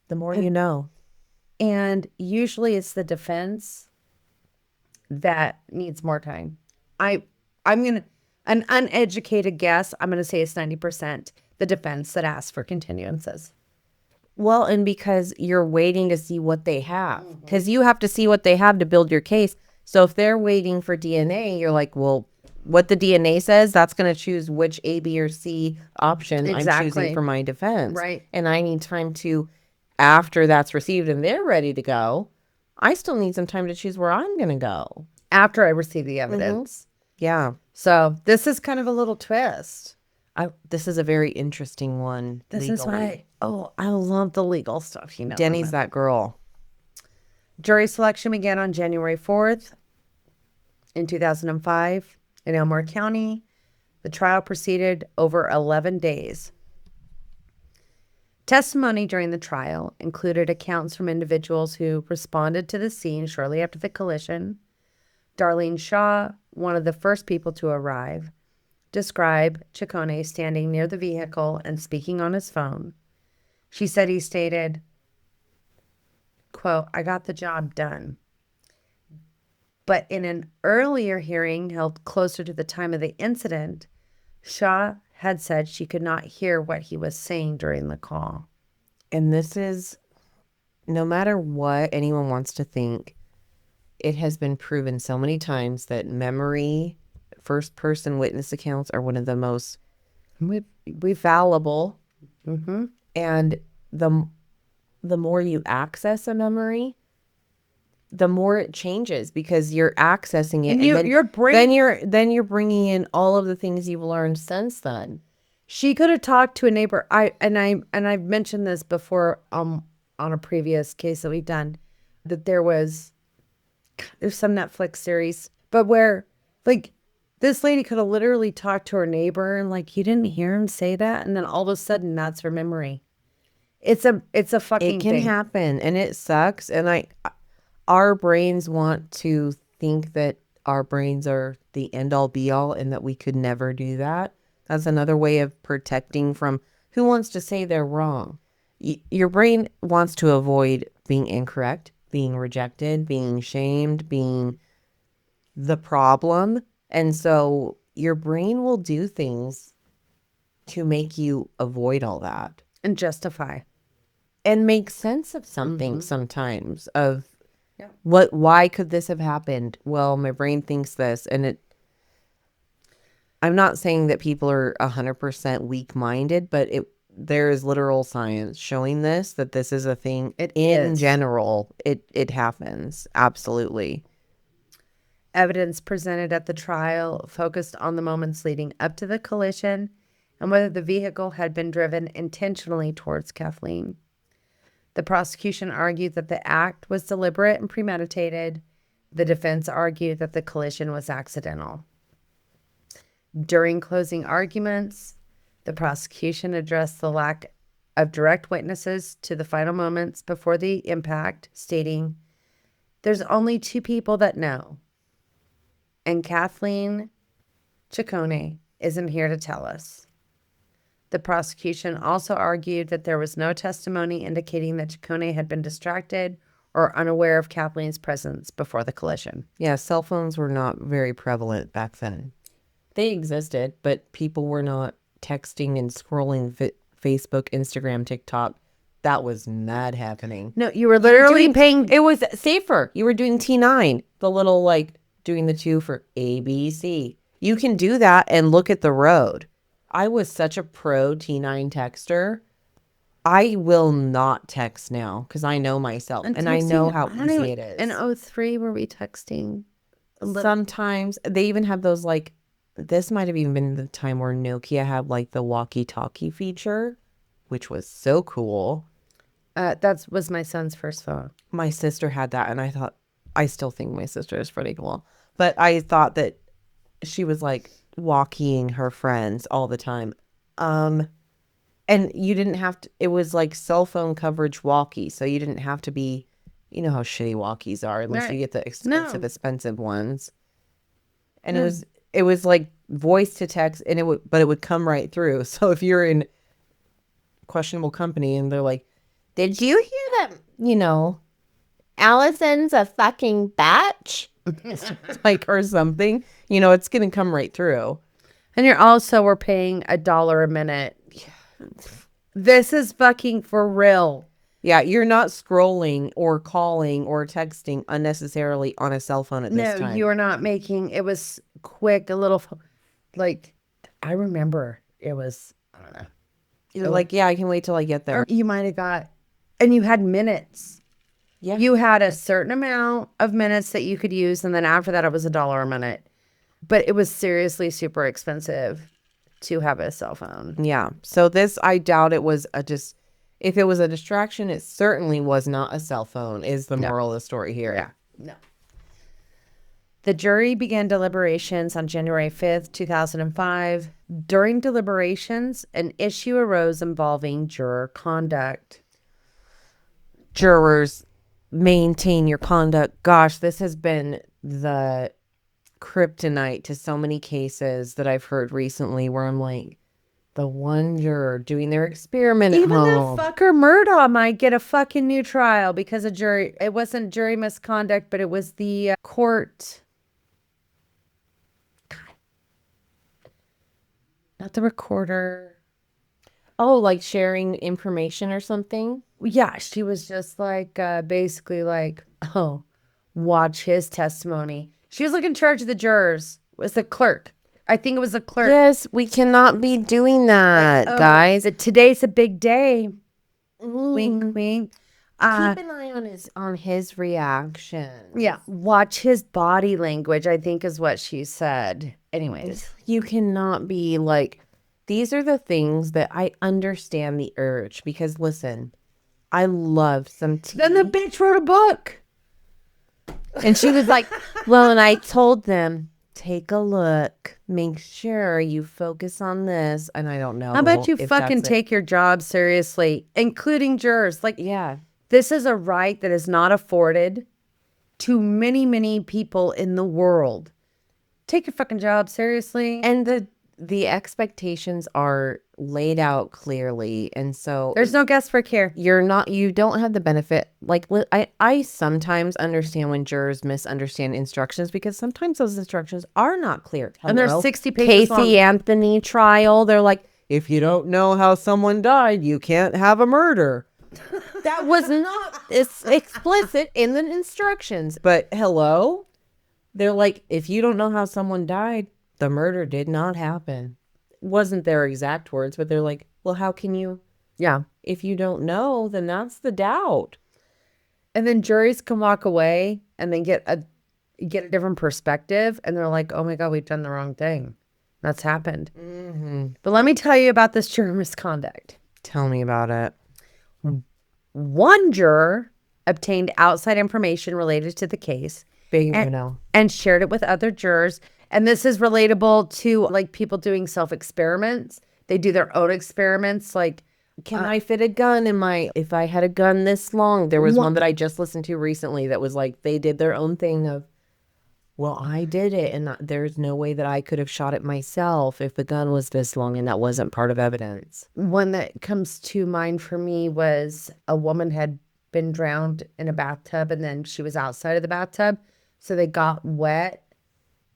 Speaker 2: The more you know.
Speaker 1: And usually it's the defense that needs more time. I'm going to, an uneducated guess, I'm going to say it's 90% the defense that asks for continuances.
Speaker 2: Well, and because you're waiting to see what they have. Because you have to see what they have to build your case. So if they're waiting for DNA, you're like, well, what the DNA says, that's going to choose which A, B, or C option I'm choosing for my defense.
Speaker 1: Right.
Speaker 2: And I need time to, after that's received and they're ready to go, I still need some time to choose where I'm going to go.
Speaker 1: After I receive the evidence.
Speaker 2: Yeah.
Speaker 1: So this is kind of a little twist.
Speaker 2: This is a very interesting one.
Speaker 1: This is why, I love the legal stuff, you know.
Speaker 2: Denny's that girl.
Speaker 1: Jury selection began on January 4th in 2005 in Elmore County. The trial proceeded over 11 days. Testimony during the trial included accounts from individuals who responded to the scene shortly after the collision. Darlene Shaw, one of the first people to arrive, described Ciccone standing near the vehicle and speaking on his phone. She said he stated, quote, "I got the job done." But in an earlier hearing held closer to the time of the incident, Shaw had said she could not hear what he was saying during the call.
Speaker 2: And this is, no matter what anyone wants to think, it has been proven so many times that memory, first-person witness accounts are one of the most fallible.
Speaker 1: Mm-hmm.
Speaker 2: And the more you access a memory, the more it changes because you're accessing it,
Speaker 1: And your brain.
Speaker 2: then you're bringing in all of the things you've learned since then.
Speaker 1: She could have talked to a neighbor. I've mentioned this before on a previous case that we've done, that there's some Netflix series, but where like this lady could have literally talked to her neighbor and like, you didn't hear him say that, and then all of a sudden that's her memory. It's a fucking
Speaker 2: It can
Speaker 1: thing.
Speaker 2: happen, and it sucks. And our brains want to think that our brains are the end all be all and that we could never do that. That's another way of protecting from who wants to say they're wrong. Your brain wants to avoid being incorrect, being rejected, being shamed, being the problem. And so your brain will do things to make you avoid all that.
Speaker 1: And justify.
Speaker 2: And make sense of something sometimes of why could this have happened? Well, my brain thinks this, and I'm not saying that people are 100% weak-minded, but there is literal science showing that this is a thing. In general, it happens. Absolutely.
Speaker 1: Evidence presented at the trial focused on the moments leading up to the collision and whether the vehicle had been driven intentionally towards Kathleen. The prosecution argued that the act was deliberate and premeditated. The defense argued that the collision was accidental. During closing arguments, the prosecution addressed the lack of direct witnesses to the final moments before the impact, stating, "There's only two people that know, and Kathleen Ciccone isn't here to tell us." The prosecution also argued that there was no testimony indicating that Ciccone had been distracted or unaware of Kathleen's presence before the collision.
Speaker 2: Yeah, cell phones were not very prevalent back then. They existed, but people were not texting and scrolling Facebook, Instagram, TikTok. That was not happening.
Speaker 1: No, you were literally paying.
Speaker 2: It was safer. You were doing T9, the little doing the 2 for ABC. You can do that and look at the road. I was such a pro T9 texter. I will not text now because I know myself and I know how easy it is.
Speaker 1: In 2003, were we texting?
Speaker 2: Sometimes they even have those this might have even been the time where Nokia had the walkie-talkie feature, which was so cool.
Speaker 1: That was my son's first phone.
Speaker 2: My sister had that, and I still think my sister is pretty cool. But I thought that she was walking her friends all the time. And you didn't have to, it was cell phone coverage walkie. So you didn't have to be, you know how shitty walkies are unless you get the expensive ones. And it was voice to text, and but it would come right through. So if you're in questionable company and they're like, "Did you hear that, Allison's a fucking batch?" Or something, it's going to come right through.
Speaker 1: And we're paying $1 a minute. This is fucking for real.
Speaker 2: Yeah, you're not scrolling or calling or texting unnecessarily on a cell phone at this time.
Speaker 1: No, you're not making, it was quick, a little, I remember it was, I don't know.
Speaker 2: You're yeah, I can wait till I get there.
Speaker 1: Or you might have got, and you had minutes.
Speaker 2: Yeah.
Speaker 1: You had a certain amount of minutes that you could use, and then after that, it was $1 a minute. But it was seriously super expensive to have a cell phone.
Speaker 2: Yeah. So this, I doubt it was if it was a distraction, it certainly was not a cell phone, is the moral of the story here.
Speaker 1: Yeah. No. The jury began deliberations on January 5th, 2005. During deliberations, an issue arose involving juror conduct.
Speaker 2: Jurors, maintain your conduct. Gosh, this has been the kryptonite to so many cases that I've heard recently where I'm like, the one juror doing their experiment at
Speaker 1: Even
Speaker 2: home.
Speaker 1: that fucker Murdaugh might get a fucking new trial because of jury. It wasn't jury misconduct, but it was the court. God. Not the recorder.
Speaker 2: Oh, like sharing information or something?
Speaker 1: Yeah, she was just like, basically like, oh, watch his testimony. She was like in charge of the jurors. It was the clerk. I think it was the clerk.
Speaker 2: Yes, we cannot be doing that, guys.
Speaker 1: Today's a big day. Wink, wink.
Speaker 2: Keep an eye on his reaction.
Speaker 1: Yeah, watch his body language, I think is what she said. Anyways.
Speaker 2: You cannot be like, these are the things that I understand the urge because listen, I love some tea.
Speaker 1: Then the bitch wrote a book.
Speaker 2: And she was like, well, and I told them, take a look, make sure you focus on this. And I don't know.
Speaker 1: How about you
Speaker 2: if
Speaker 1: fucking
Speaker 2: that's it.
Speaker 1: take your job seriously, including jurors? Like,
Speaker 2: Yeah.
Speaker 1: this is a right that is not afforded to many, many people in the world. Take your fucking job seriously.
Speaker 2: And the expectations are laid out clearly. And so
Speaker 1: There's no guesswork here.
Speaker 2: you don't have the benefit. Like I sometimes understand when jurors misunderstand instructions because sometimes those instructions are not clear.
Speaker 1: And there's 60 pages long.
Speaker 2: Casey Anthony trial. They're like, if you don't know how someone died, you can't have a murder. That was not explicit in the instructions. But hello? They're like, if you don't know how someone died, the murder did not happen. Wasn't their exact words, but they're like, well, how can you?
Speaker 1: Yeah.
Speaker 2: If you don't know, then that's the doubt.
Speaker 1: And then juries can walk away and then get a different perspective. And they're like, oh my God, we've done the wrong thing. That's happened.
Speaker 2: Mm-hmm.
Speaker 1: But let me tell you about this juror misconduct.
Speaker 2: Tell me about it.
Speaker 1: One juror obtained outside information related to the case and shared it with other jurors. And this is relatable to like people doing self-experiments. They do their own experiments. Like,
Speaker 2: can I fit a gun if I had a gun this long? There was one that I just listened to recently that was like, they did their own thing of, well, I did it. And there's no way that I could have shot it myself if the gun was this long and that wasn't part of evidence.
Speaker 1: One that comes to mind for me was a woman had been drowned in a bathtub and then she was outside of the bathtub. So they got wet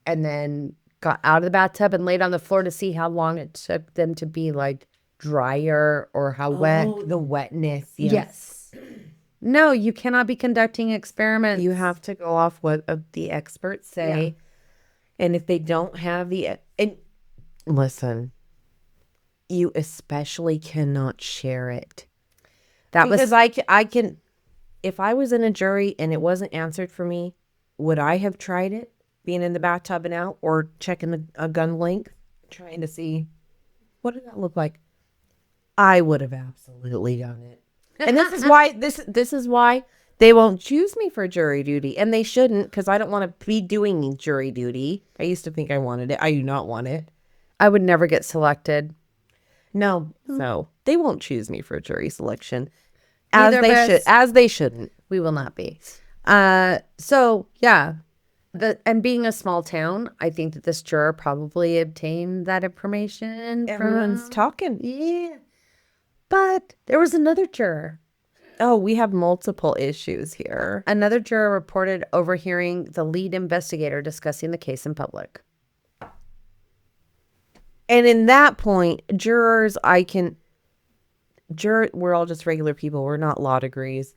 Speaker 1: and then got out of the bathtub and laid on the floor to see how long it took them to be like drier or how wet.
Speaker 2: Oh, the wetness.
Speaker 1: Yes. No, you cannot be conducting experiments.
Speaker 2: You have to go off what the experts say. Yeah. And if they don't have and listen, you especially cannot share it. Because I can, if I was in a jury and it wasn't answered for me, would I have tried it? Being in the bathtub and out, or checking a gun length, trying to see what did that look like? I would have absolutely done it. And this is why this is why they won't choose me for jury duty, and they shouldn't, because I don't want to be doing jury duty. I used to think I wanted it. I do not want it.
Speaker 1: I would never get selected.
Speaker 2: No, so they won't choose me for jury selection, as they shouldn't.
Speaker 1: We will not be. So yeah. And being a small town, I think that this juror probably obtained that information.
Speaker 2: Everyone's talking.
Speaker 1: Yeah. But there was another juror.
Speaker 2: Oh, we have multiple issues here.
Speaker 1: Another juror reported overhearing the lead investigator discussing the case in public.
Speaker 2: And in that point, jurors, we're all just regular people. We're not law degrees.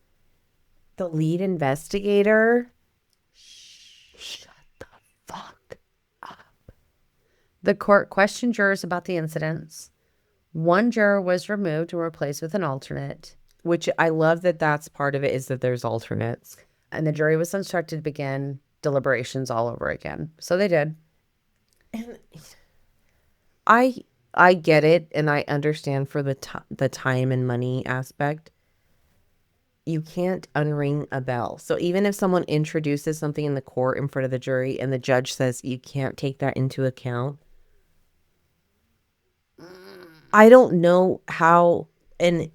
Speaker 2: The lead investigator... Shut the fuck up.
Speaker 1: The court questioned jurors about the incidents. One juror was removed and replaced with an alternate.
Speaker 2: Which I love that's part of it, is that there's alternates.
Speaker 1: And the jury was instructed to begin deliberations all over again. So they did.
Speaker 2: I get it, and I understand for the time and money aspect. You can't unring a bell. So even if someone introduces something in the court in front of the jury and the judge says you can't take that into account, I don't know how, and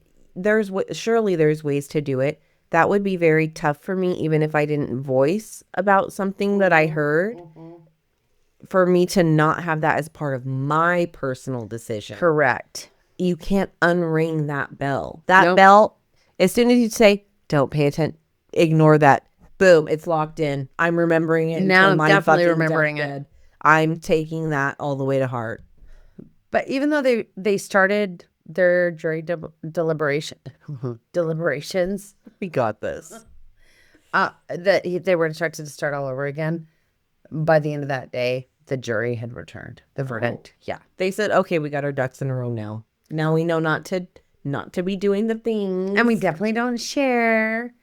Speaker 2: surely there's ways to do it. That would be very tough for me, even if I didn't voice about something that I heard, for me to not have that as part of my personal decision.
Speaker 1: Correct.
Speaker 2: You can't unring that bell.
Speaker 1: Nope.
Speaker 2: Bell, as soon as you say, don't pay attention, ignore that. Boom, it's locked in. I'm remembering it.
Speaker 1: Now
Speaker 2: until
Speaker 1: I'm
Speaker 2: my
Speaker 1: definitely
Speaker 2: fucking
Speaker 1: remembering it.
Speaker 2: deathbed. I'm taking that all the way to heart.
Speaker 1: But even though they started their jury deliberations,
Speaker 2: We got this.
Speaker 1: that they were instructed to start all over again, by the end of that day, the jury had returned the verdict. Yeah.
Speaker 2: They said, okay, we got our ducks in a row now. Now we know not to be doing the things.
Speaker 1: And we definitely don't share.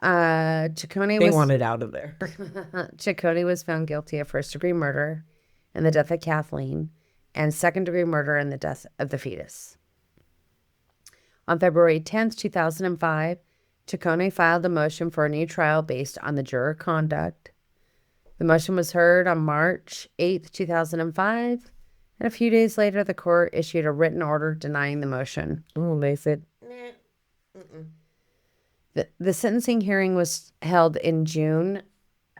Speaker 1: Ciccone
Speaker 2: They wanted out of there.
Speaker 1: Ciccone was found guilty of first-degree murder in the death of Kathleen and second-degree murder in the death of the fetus. On February 10th, 2005, Ciccone filed a motion for a new trial based on the juror conduct. The motion was heard on March 8th, 2005, and a few days later, the court issued a written order denying the motion.
Speaker 2: Oh, they said,
Speaker 1: The sentencing hearing was held in June.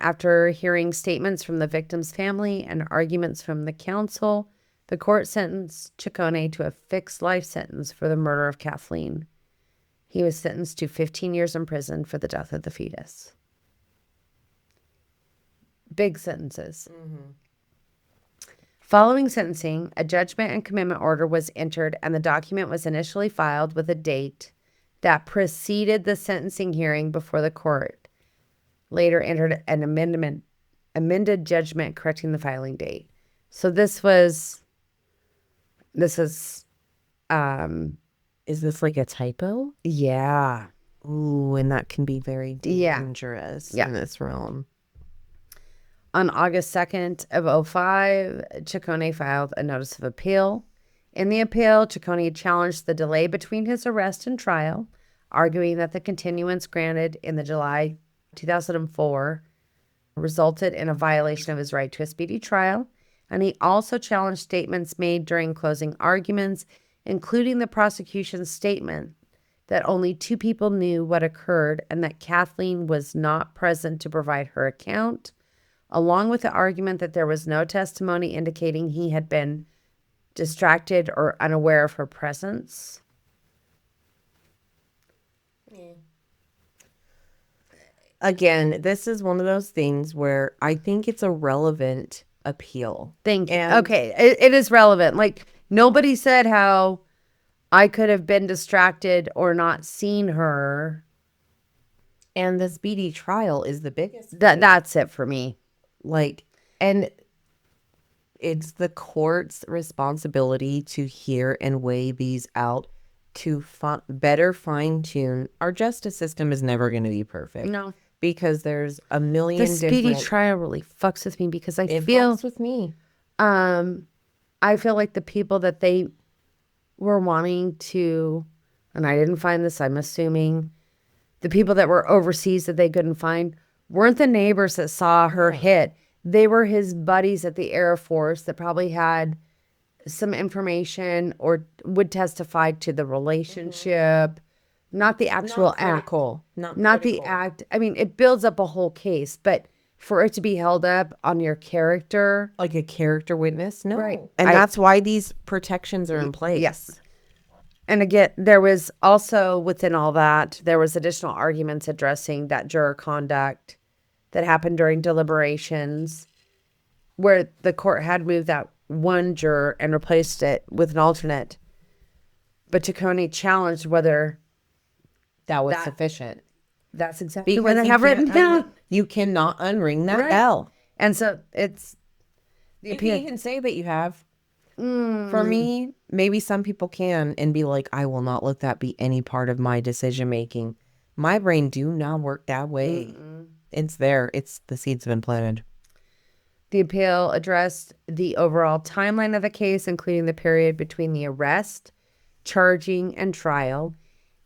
Speaker 1: After hearing statements from the victim's family and arguments from the counsel, the court sentenced Ciccone to a fixed life sentence for the murder of Kathleen. He was sentenced to 15 years in prison for the death of the fetus. Big sentences. Following sentencing, a judgment and commitment order was entered, and the document was initially filed with a date that preceded the sentencing hearing before the court later entered an amended judgment correcting the filing date. So this is
Speaker 2: is this like a typo?
Speaker 1: yeah.
Speaker 2: Ooh, and that can be very
Speaker 1: Yeah.
Speaker 2: dangerous
Speaker 1: Yeah.
Speaker 2: in this realm.
Speaker 1: On August 2nd of 2005, Ciccone filed a notice of appeal. In the appeal, Ciccone challenged the delay between his arrest and trial, arguing that the continuance granted in the July 2004 resulted in a violation of his right to a speedy trial, and he also challenged statements made during closing arguments, including the prosecution's statement that only 2 people knew what occurred and that Kathleen was not present to provide her account, along with the argument that there was no testimony indicating he had been distracted or unaware of her presence.
Speaker 2: Again, this is one of those things where I think it's a relevant appeal.
Speaker 1: Thank you.
Speaker 2: And-
Speaker 1: Okay, it is relevant. Like, nobody said how I could have been distracted or not seen her.
Speaker 2: And the speedy trial is the biggest.
Speaker 1: That's it for me.
Speaker 2: Like, and it's the court's responsibility to hear and weigh these out to better fine-tune. Our justice system is never going to be perfect.
Speaker 1: No.
Speaker 2: Because there's a million
Speaker 1: The speedy
Speaker 2: different...
Speaker 1: trial really fucks with me because
Speaker 2: It fucks with me.
Speaker 1: I feel like the people that they were wanting to, and I didn't find this, I'm assuming, the people that were overseas that they couldn't find weren't the neighbors that saw her hit. They were his buddies at the Air Force that probably had some information or would testify to the relationship, not the actual act. Not the act. I mean, it builds up a whole case, but for it to be held up on your character.
Speaker 2: Like a character witness? No.
Speaker 1: Right.
Speaker 2: And that's why these protections are in place.
Speaker 1: Yes. And again, there was also within all that, there was additional arguments addressing that juror conduct that happened during deliberations where the court had moved that one juror and replaced it with an alternate. But Ciccone challenged whether
Speaker 2: That was sufficient.
Speaker 1: that's exactly
Speaker 2: Because
Speaker 1: what I have written down.
Speaker 2: You cannot unring that
Speaker 1: Right.
Speaker 2: bell.
Speaker 1: And so it's the
Speaker 2: You can
Speaker 1: appeal.
Speaker 2: even say that you have. For me, maybe some people can and be like, I will not let that be any part of my decision making. My brain do not work that way. It's there. The seeds have been planted.
Speaker 1: The appeal addressed the overall timeline of the case, including the period between the arrest, charging, and trial,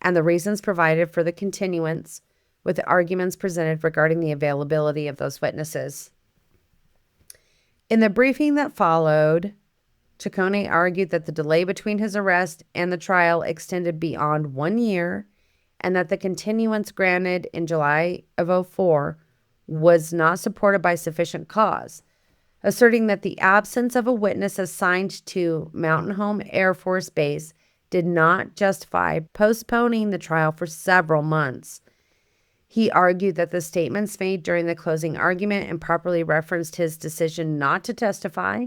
Speaker 1: and the reasons provided for the continuance, with the arguments presented regarding the availability of those witnesses. In the briefing that followed, Ciccone argued that the delay between his arrest and the trial extended beyond 1 year, and that the continuance granted in July of 2004 was not supported by sufficient cause, asserting that the absence of a witness assigned to Mountain Home Air Force Base did not justify postponing the trial for several months. He argued that the statements made during the closing argument improperly referenced his decision not to testify,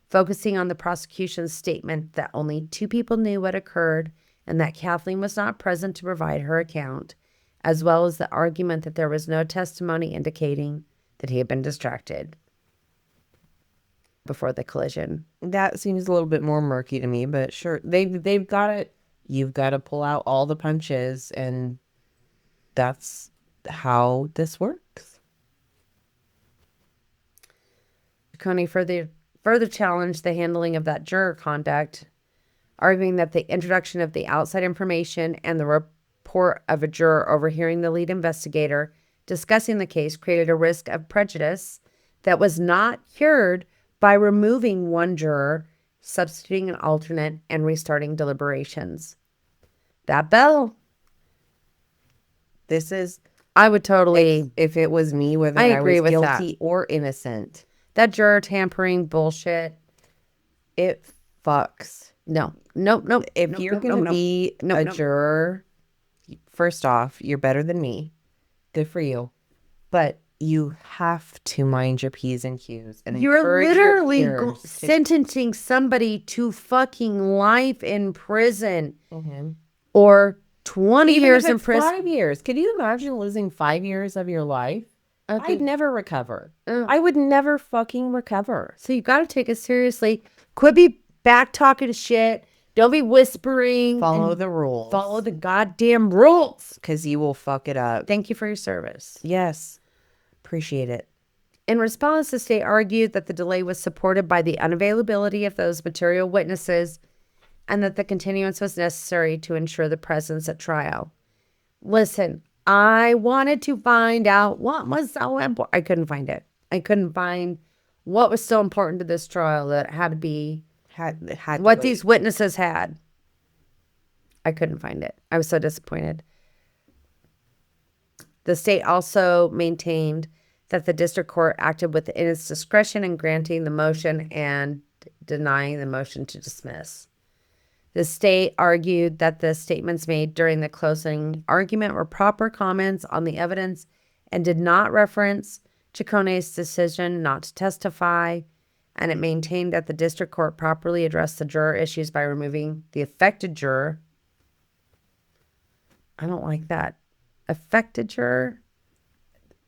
Speaker 1: focusing on the prosecution's statement that only 2 people knew what occurred and that Kathleen was not present to provide her account, as well as the argument that there was no testimony indicating that he had been distracted before the collision.
Speaker 2: That seems a little bit more murky to me, but sure. They've got it. You've got to pull out all the punches, and that's how this works.
Speaker 1: Ciccone further challenged the handling of that juror conduct, arguing that the introduction of the outside information and the report of a juror overhearing the lead investigator discussing the case created a risk of prejudice that was not cured by removing one juror, substituting an alternate, and restarting deliberations. That bell.
Speaker 2: This is,
Speaker 1: I would totally,
Speaker 2: if it was me, whether
Speaker 1: I
Speaker 2: I
Speaker 1: agree
Speaker 2: was
Speaker 1: with
Speaker 2: guilty or innocent,
Speaker 1: that juror tampering bullshit.
Speaker 2: it fucks.
Speaker 1: No. Nope.
Speaker 2: If you're going to be a juror, first off, you're better than me. Good for you. But you have to mind your P's and Q's. And
Speaker 1: you're literally
Speaker 2: sentencing
Speaker 1: sentencing somebody to fucking life in prison
Speaker 2: mm-hmm.
Speaker 1: or 20
Speaker 2: Even
Speaker 1: years
Speaker 2: if
Speaker 1: in
Speaker 2: it's
Speaker 1: prison.
Speaker 2: 5 years. Could you imagine losing 5 years of your life?
Speaker 1: Okay.
Speaker 2: I'd never recover. I would never fucking recover.
Speaker 1: So you got to take it seriously. Quit be back talking shit. Don't be whispering.
Speaker 2: Follow the rules.
Speaker 1: Follow the goddamn rules.
Speaker 2: Because you will fuck it up.
Speaker 1: Thank you for your service.
Speaker 2: Yes. Appreciate it.
Speaker 1: In response, the state argued that the delay was supported by the unavailability of those material witnesses and that the continuance was necessary to ensure the presence at trial. Listen, I wanted to find out what was so important. I couldn't find it. I couldn't find what was so important to this trial that it had to be what these witnesses had. I couldn't find it. I was so disappointed. The state also maintained that the district court acted within its discretion in granting the motion and denying the motion to dismiss. The state argued that the statements made during the closing argument were proper comments on the evidence and did not reference Ciccone's decision not to testify, and it maintained that the district court properly addressed the juror issues by removing the affected juror. I don't like that. Affected juror?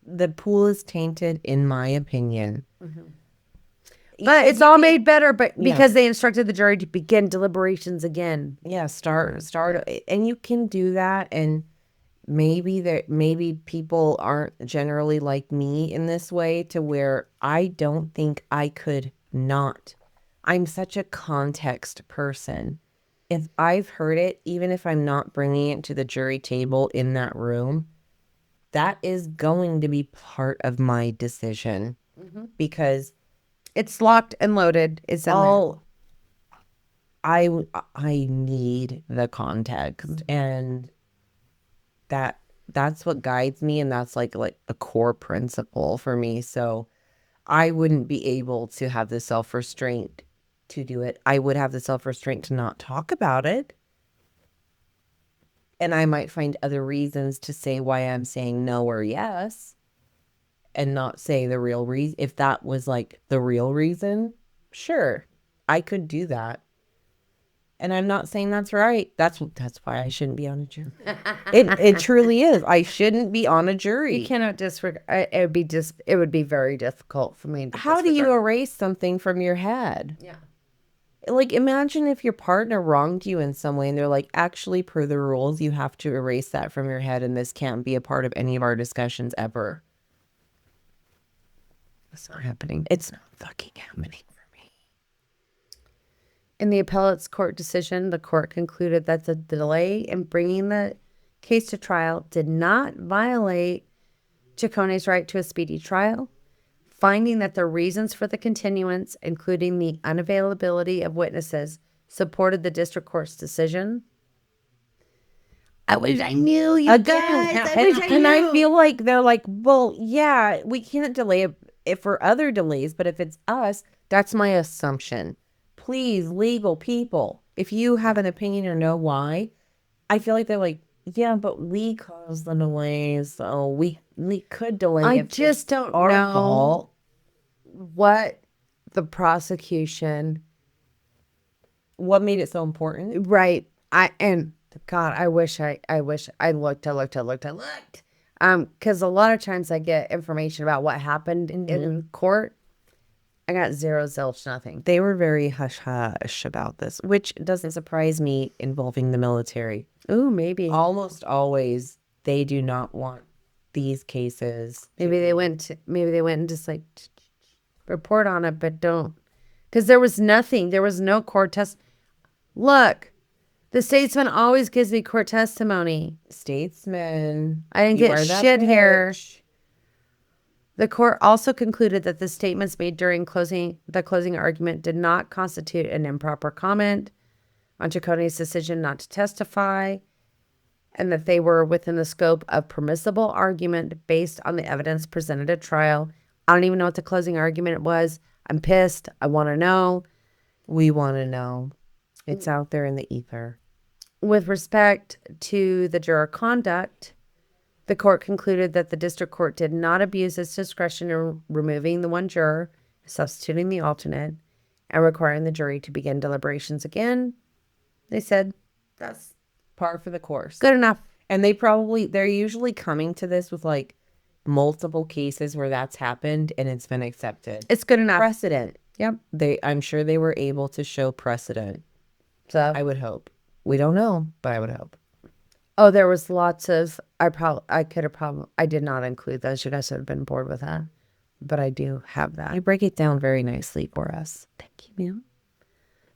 Speaker 2: The pool is tainted, in my opinion.
Speaker 1: Mm-hmm. But it's all made better because they instructed the jury to begin deliberations again.
Speaker 2: Yeah, start, and you can do that. And maybe people aren't generally like me in this way, to where I don't think I could not. I'm such a context person. If I've heard it, even if I'm not bringing it to the jury table in that room, that is going to be part of my decision, because
Speaker 1: it's locked and loaded. It's all.
Speaker 2: I need the context, and that's what guides me, and that's like a core principle for me. So I wouldn't be able to have the self-restraint to do it. I would have the self-restraint to not talk about it. And I might find other reasons to say why I'm saying no or yes, and not say the real reason. If that was like the real reason, sure, I could do that. And I'm not saying that's right. That's why I shouldn't be on a jury. It truly is. I shouldn't be on a jury.
Speaker 1: You cannot disregard. It would be very difficult for me.
Speaker 2: How do you erase something from your head?
Speaker 1: Yeah.
Speaker 2: Like, imagine if your partner wronged you in some way and they're like, actually, per the rules, you have to erase that from your head, and this can't be a part of any of our discussions ever. It's not happening. It's not fucking happening for me.
Speaker 1: In the appellate's court decision, the court concluded that the delay in bringing the case to trial did not violate Ciccone's right to a speedy trial, finding that the reasons for the continuance, including the unavailability of witnesses, supported the district court's decision. I wish I knew, you guys.
Speaker 2: I feel like they're like, well, yeah, we can't delay it for other delays, but if it's us, that's my assumption. Please, legal people, if you have an opinion or know why, I feel like they're like, yeah, but we caused the delays, so we could delay.
Speaker 1: I
Speaker 2: if
Speaker 1: just
Speaker 2: it's
Speaker 1: don't
Speaker 2: our
Speaker 1: know
Speaker 2: fault.
Speaker 1: what the prosecution,
Speaker 2: What made it so important?
Speaker 1: right? God, I wish I looked. Because a lot of times I get information about what happened in court. I got zero, zilch, nothing.
Speaker 2: They were very hush-hush about this, which doesn't surprise me involving the military.
Speaker 1: Ooh, maybe.
Speaker 2: Almost always, they do not want these cases.
Speaker 1: Maybe they went and just like report on it, but don't. Because there was nothing. There was no court test. Look, the statesman always gives me court testimony.
Speaker 2: Statesman.
Speaker 1: I didn't get shit here. The court also concluded that the statements made during the closing argument did not constitute an improper comment on Ciccone's decision not to testify, and that they were within the scope of permissible argument based on the evidence presented at trial. I don't even know what the closing argument was. I'm pissed. I want to know.
Speaker 2: We want to know. It's out there in the ether.
Speaker 1: With respect to the juror conduct, the court concluded that the district court did not abuse its discretion in removing the one juror, substituting the alternate, and requiring the jury to begin deliberations again. They said that's
Speaker 2: Par for the course.
Speaker 1: good enough.
Speaker 2: And they're usually coming to this with like multiple cases where that's happened and it's been accepted.
Speaker 1: It's good enough.
Speaker 2: Precedent.
Speaker 1: Yep.
Speaker 2: I'm sure they were able to show precedent.
Speaker 1: So
Speaker 2: I would hope. We don't know, but I would hope.
Speaker 1: oh, there was lots of, I did not include those. You guys would have been bored with that. But I do have that.
Speaker 2: You break it down very nicely for us.
Speaker 1: Thank you, ma'am.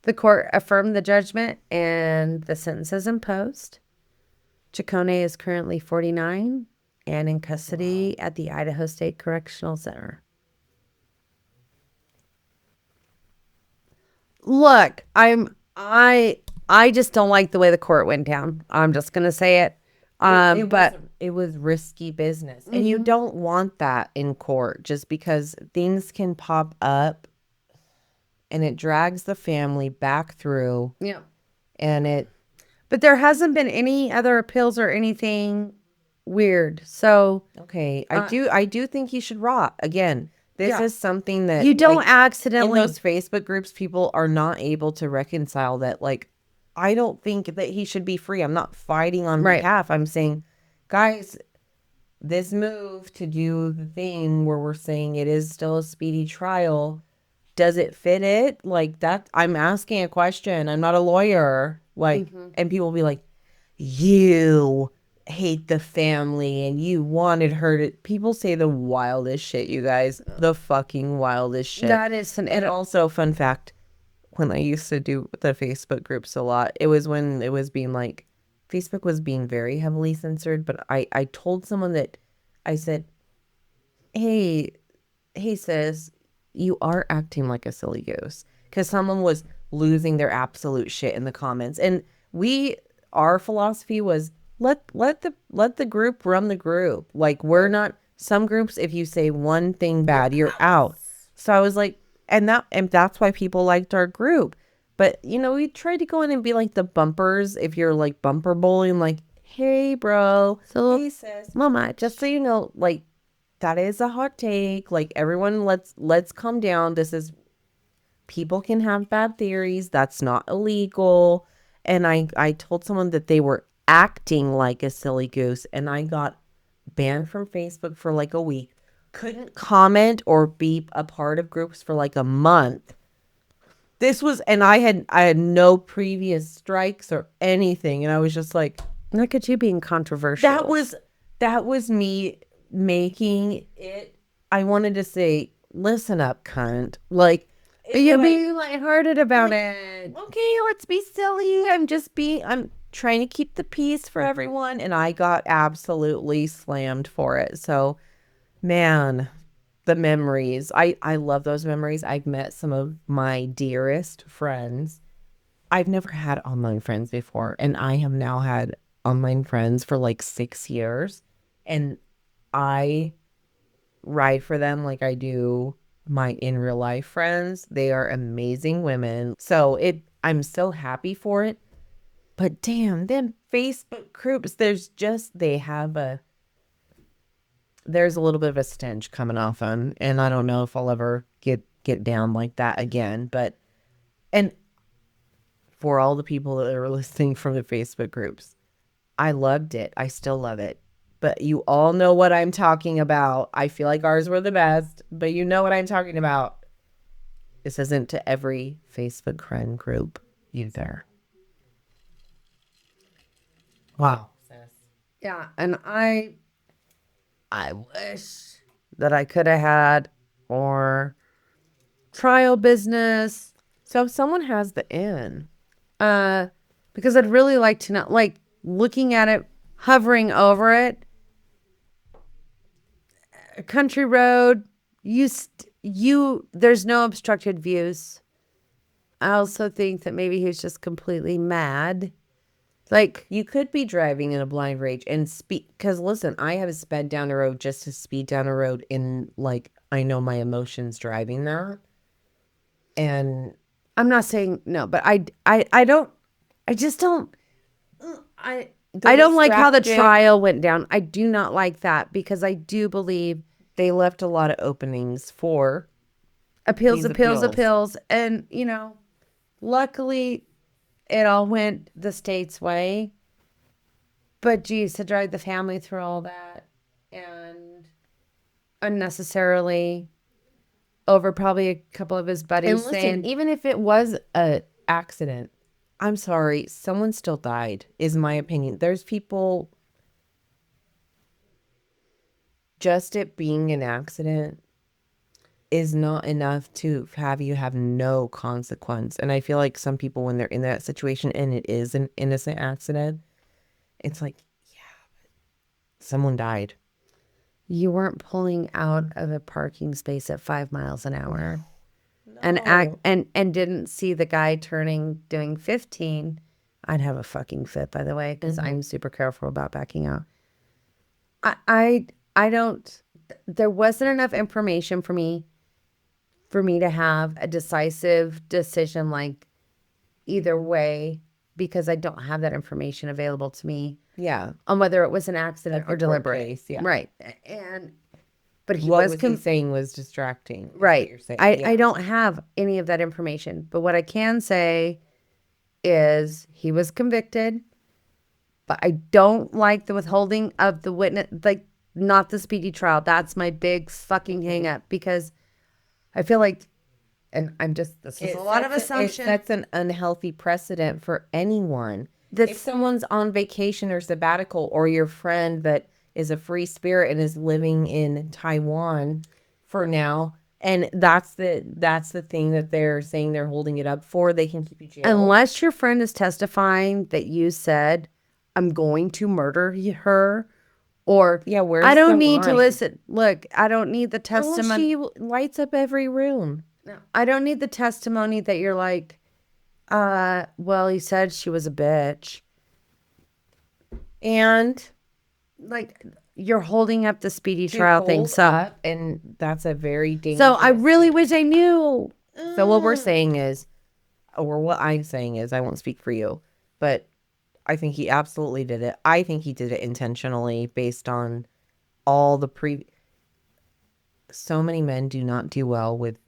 Speaker 1: The court affirmed the judgment and the sentences imposed. Ciccone is currently 49 and in custody at the Idaho State Correctional Center. Look, I just don't like the way the court went down. I'm just gonna say it.
Speaker 2: It was risky business. And you don't want that in court just because things can pop up and it drags the family back through.
Speaker 1: Yeah.
Speaker 2: But
Speaker 1: there hasn't been any other appeals or anything weird. So
Speaker 2: okay, I do think you should rot. Again, this is something that
Speaker 1: you don't
Speaker 2: like,
Speaker 1: accidentally
Speaker 2: in those Facebook groups, people are not able to reconcile that. Like, I don't think that he should be free. I'm not fighting on behalf. I'm saying, guys, this move to do the thing where we're saying it is still a speedy trial, does it fit it? Like that, I'm asking a question. I'm not a lawyer. Like, and people will be like, you hate the family and you wanted her to. People say the wildest shit, you guys. The fucking wildest shit.
Speaker 1: That is
Speaker 2: and also, fun fact, when I used to do the Facebook groups a lot, it was when it was being like, Facebook was being very heavily censored, but I told someone that, I said, hey sis, you are acting like a silly goose. Because someone was losing their absolute shit in the comments. And our philosophy was, let the group run the group. Like, we're not, some groups, if you say one thing bad, you're out. So I was like, and that's why people liked our group. But, we tried to go in and be like the bumpers. If you're like bumper bullying, like, hey, bro.
Speaker 1: So,
Speaker 2: hey, sis.
Speaker 1: Mama,
Speaker 2: Just so you know, like, that is a hot take. Like, everyone, let's calm down. People can have bad theories. That's not illegal. And I told someone that they were acting like a silly goose. And I got banned from Facebook for like a week. Couldn't comment or be a part of groups for like a month. And I had no previous strikes or anything. And I was just like,
Speaker 1: look at you being controversial.
Speaker 2: That was me making it. I wanted to say, listen up, cunt. Like,
Speaker 1: You're being lighthearted about it.
Speaker 2: okay, let's be silly. I'm trying to keep the peace for everyone. And I got absolutely slammed for it. So, man, the memories. I love those memories. I've met some of my dearest friends. I've never had online friends before. And I have now had online friends for like 6 years. And I ride for them like I do my in real life friends. They are amazing women. So I'm so happy for it. But damn, them Facebook groups, there's a little bit of a stench coming off them. And I don't know if I'll ever get down like that again. But and for all the people that are listening from the Facebook groups, I loved it. I still love it. But you all know what I'm talking about. I feel like ours were the best, but you know what I'm talking about. This isn't to every Facebook friend group either. Wow.
Speaker 1: Yeah, and I wish that I could have had more trial business.
Speaker 2: So if someone has the in,
Speaker 1: Because I'd really like to know, like, looking at it, hovering over it, a country road, there's no obstructed views. I also think that maybe he was just completely mad. Like,
Speaker 2: you could be driving in a blind rage and speed. Because listen, I have sped down the road just to speed down a road in like I know my emotions driving there. And
Speaker 1: I'm not saying no, but I don't, I just don't, I don't like how the trial went down. I do not like that because I do believe
Speaker 2: they left a lot of openings for
Speaker 1: appeals. And, luckily it all went the state's way. But geez, to drag the family through all that and unnecessarily over probably a couple of his buddies
Speaker 2: and listen,
Speaker 1: saying,
Speaker 2: even if it was a accident, I'm sorry, someone still died, is my opinion. There's people, just it being an accident is not enough to have you have no consequence. And I feel like some people, when they're in that situation and it is an innocent accident, it's like, yeah, someone died.
Speaker 1: you weren't pulling out of a parking space at 5 miles an hour.
Speaker 2: No.
Speaker 1: And didn't see the guy doing 15. I'd have a fucking fit, by the way, because I'm super careful about backing out. I don't, there wasn't enough information for me to have a decisive decision like either way, because I don't have that information available to me.
Speaker 2: Yeah.
Speaker 1: On whether it was an accident or deliberate.
Speaker 2: Case, yeah.
Speaker 1: Right. But he
Speaker 2: what was he saying was distracting.
Speaker 1: Right.
Speaker 2: You're saying.
Speaker 1: I don't have any of that information. But what I can say is he was convicted, but I don't like the withholding of the witness, like not the speedy trial. That's my big fucking hang up, because I feel like, and this is a lot of assumption.
Speaker 2: That's an unhealthy precedent for anyone. If someone's on vacation or sabbatical, or your friend that is a free spirit and is living in Taiwan for now, and that's the thing that they're saying they're holding it up for, they can keep you jailed.
Speaker 1: Unless your friend is testifying that you said, I'm going to murder her, or
Speaker 2: yeah, where's
Speaker 1: I don't
Speaker 2: the
Speaker 1: need to
Speaker 2: line?
Speaker 1: listen. Look, I don't need the testimony.
Speaker 2: She lights up every room.
Speaker 1: No, I don't need the testimony that you're like, well, he said she was a bitch. And like, you're holding up the speedy trial thing. So,
Speaker 2: and that's a very dangerous.
Speaker 1: So I really wish I knew.
Speaker 2: So what we're saying is, or what I'm saying is, I won't speak for you, but I think he absolutely did it. I think he did it intentionally based on all the so many men do not do well with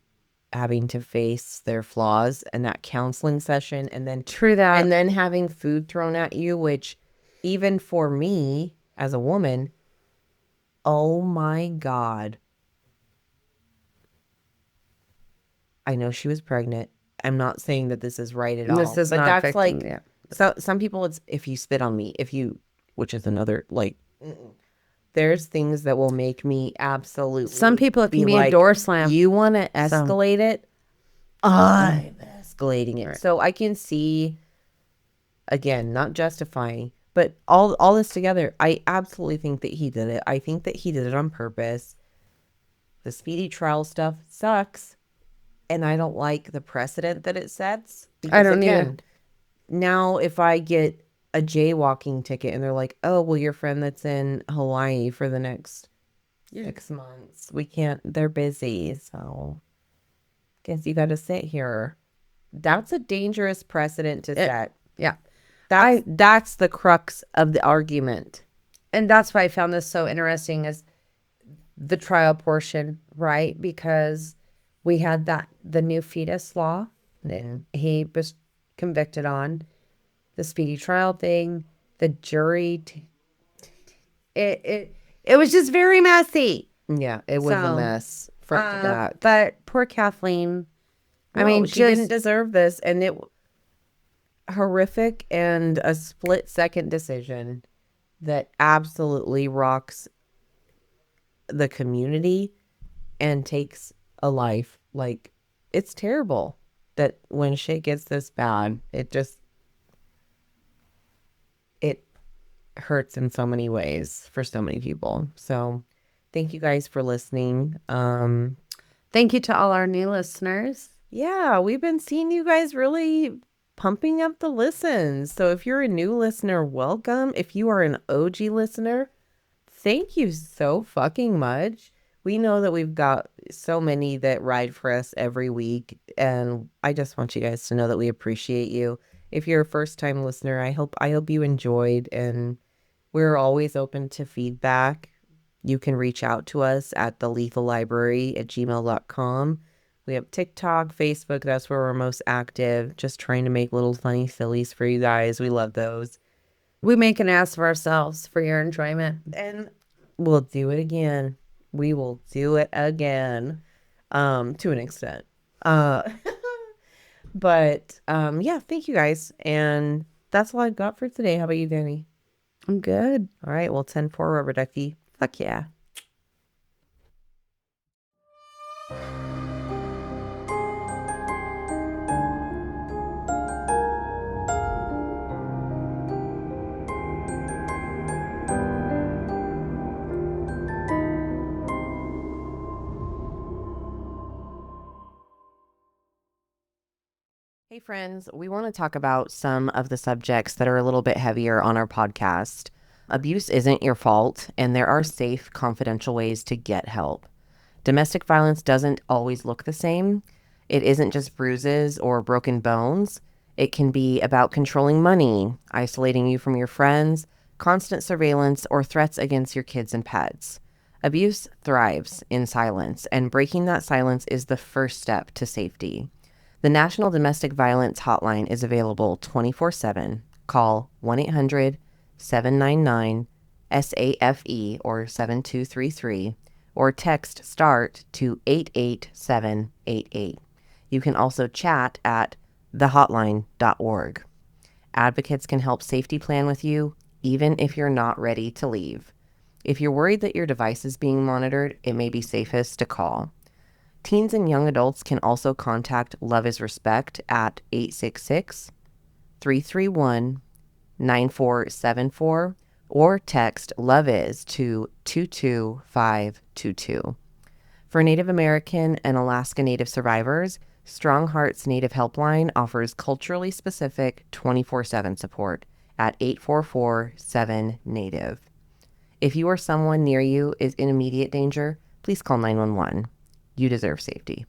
Speaker 2: having to face their flaws, and that counseling session, and then
Speaker 1: true that,
Speaker 2: and then having food thrown at you, which even for me as a woman, oh my God. I know she was pregnant. I'm not saying that this is right at all.
Speaker 1: This is
Speaker 2: but
Speaker 1: not
Speaker 2: that's
Speaker 1: victim,
Speaker 2: like,
Speaker 1: yeah.
Speaker 2: so some people, it's if you spit on me, which is another, like, there's things that will make me absolutely.
Speaker 1: Some people, it can be
Speaker 2: like,
Speaker 1: a door slam.
Speaker 2: You want to escalate it? I'm escalating it.
Speaker 1: Right.
Speaker 2: So I can see, again, not justifying, but all this together, I absolutely think that he did it. I think that he did it on purpose. The speedy trial stuff sucks, and I don't like the precedent that it sets. Because,
Speaker 1: I don't either.
Speaker 2: now if I get a jaywalking ticket and they're like, oh, well, your friend that's in Hawaii for the next 6 months, we can't, they're busy, so guess you got to sit here. That's a dangerous precedent to set.
Speaker 1: Yeah.
Speaker 2: That's the crux of the argument.
Speaker 1: And that's why I found this so interesting is the trial portion, right? Because we had the new fetus law that he was convicted on, the speedy trial thing, the jury. It was just very messy.
Speaker 2: Yeah, it was a mess front to back.
Speaker 1: But poor Kathleen. I
Speaker 2: No,
Speaker 1: mean,
Speaker 2: she didn't deserve this, and it horrific and a split-second decision that absolutely rocks the community and takes a life. Like, it's terrible that when shit gets this bad, it hurts in so many ways for so many people. So thank you guys for listening.
Speaker 1: Thank you to all our new listeners.
Speaker 2: Yeah, we've been seeing you guys really pumping up the listens. So if you're a new listener, welcome. If you are an OG listener, thank you so fucking much. We know that we've got so many that ride for us every week, and I just want you guys to know that we appreciate you. If you're a first-time listener, I hope you enjoyed, and we're always open to feedback. You can reach out to us at thelethalibrary@gmail.com. We have TikTok, Facebook. That's where we're most active. Just trying to make little funny sillies for you guys. We love those.
Speaker 1: We make an ass of ourselves for your enjoyment.
Speaker 2: And we'll do it again. We will do it again. To an extent. But yeah, thank you guys. And that's all I've got for today. How about you, Dani?
Speaker 1: I'm good.
Speaker 2: All right. Well, 10-4 rubber ducky.
Speaker 1: Fuck yeah.
Speaker 2: Hey friends, we want to talk about some of the subjects that are a little bit heavier on our podcast. Abuse isn't your fault, and there are safe, confidential ways to get help. Domestic violence doesn't always look the same. It isn't just bruises or broken bones. It can be about controlling money, isolating you from your friends, constant surveillance, or threats against your kids and pets. Abuse thrives in silence, and breaking that silence is the first step to safety. The National Domestic Violence Hotline is available 24/7. Call 1-800-799-SAFE or 7233 or text START to 88788. You can also chat at thehotline.org. Advocates can help safety plan with you even if you're not ready to leave. If you're worried that your device is being monitored, it may be safest to call. Teens and young adults can also contact Love is Respect at 866-331-9474 or text Love Is to 22522. For Native American and Alaska Native survivors, Strong Hearts Native Helpline offers culturally specific 24/7 support at 844-7-NATIVE. If you or someone near you is in immediate danger, please call 911. You deserve safety.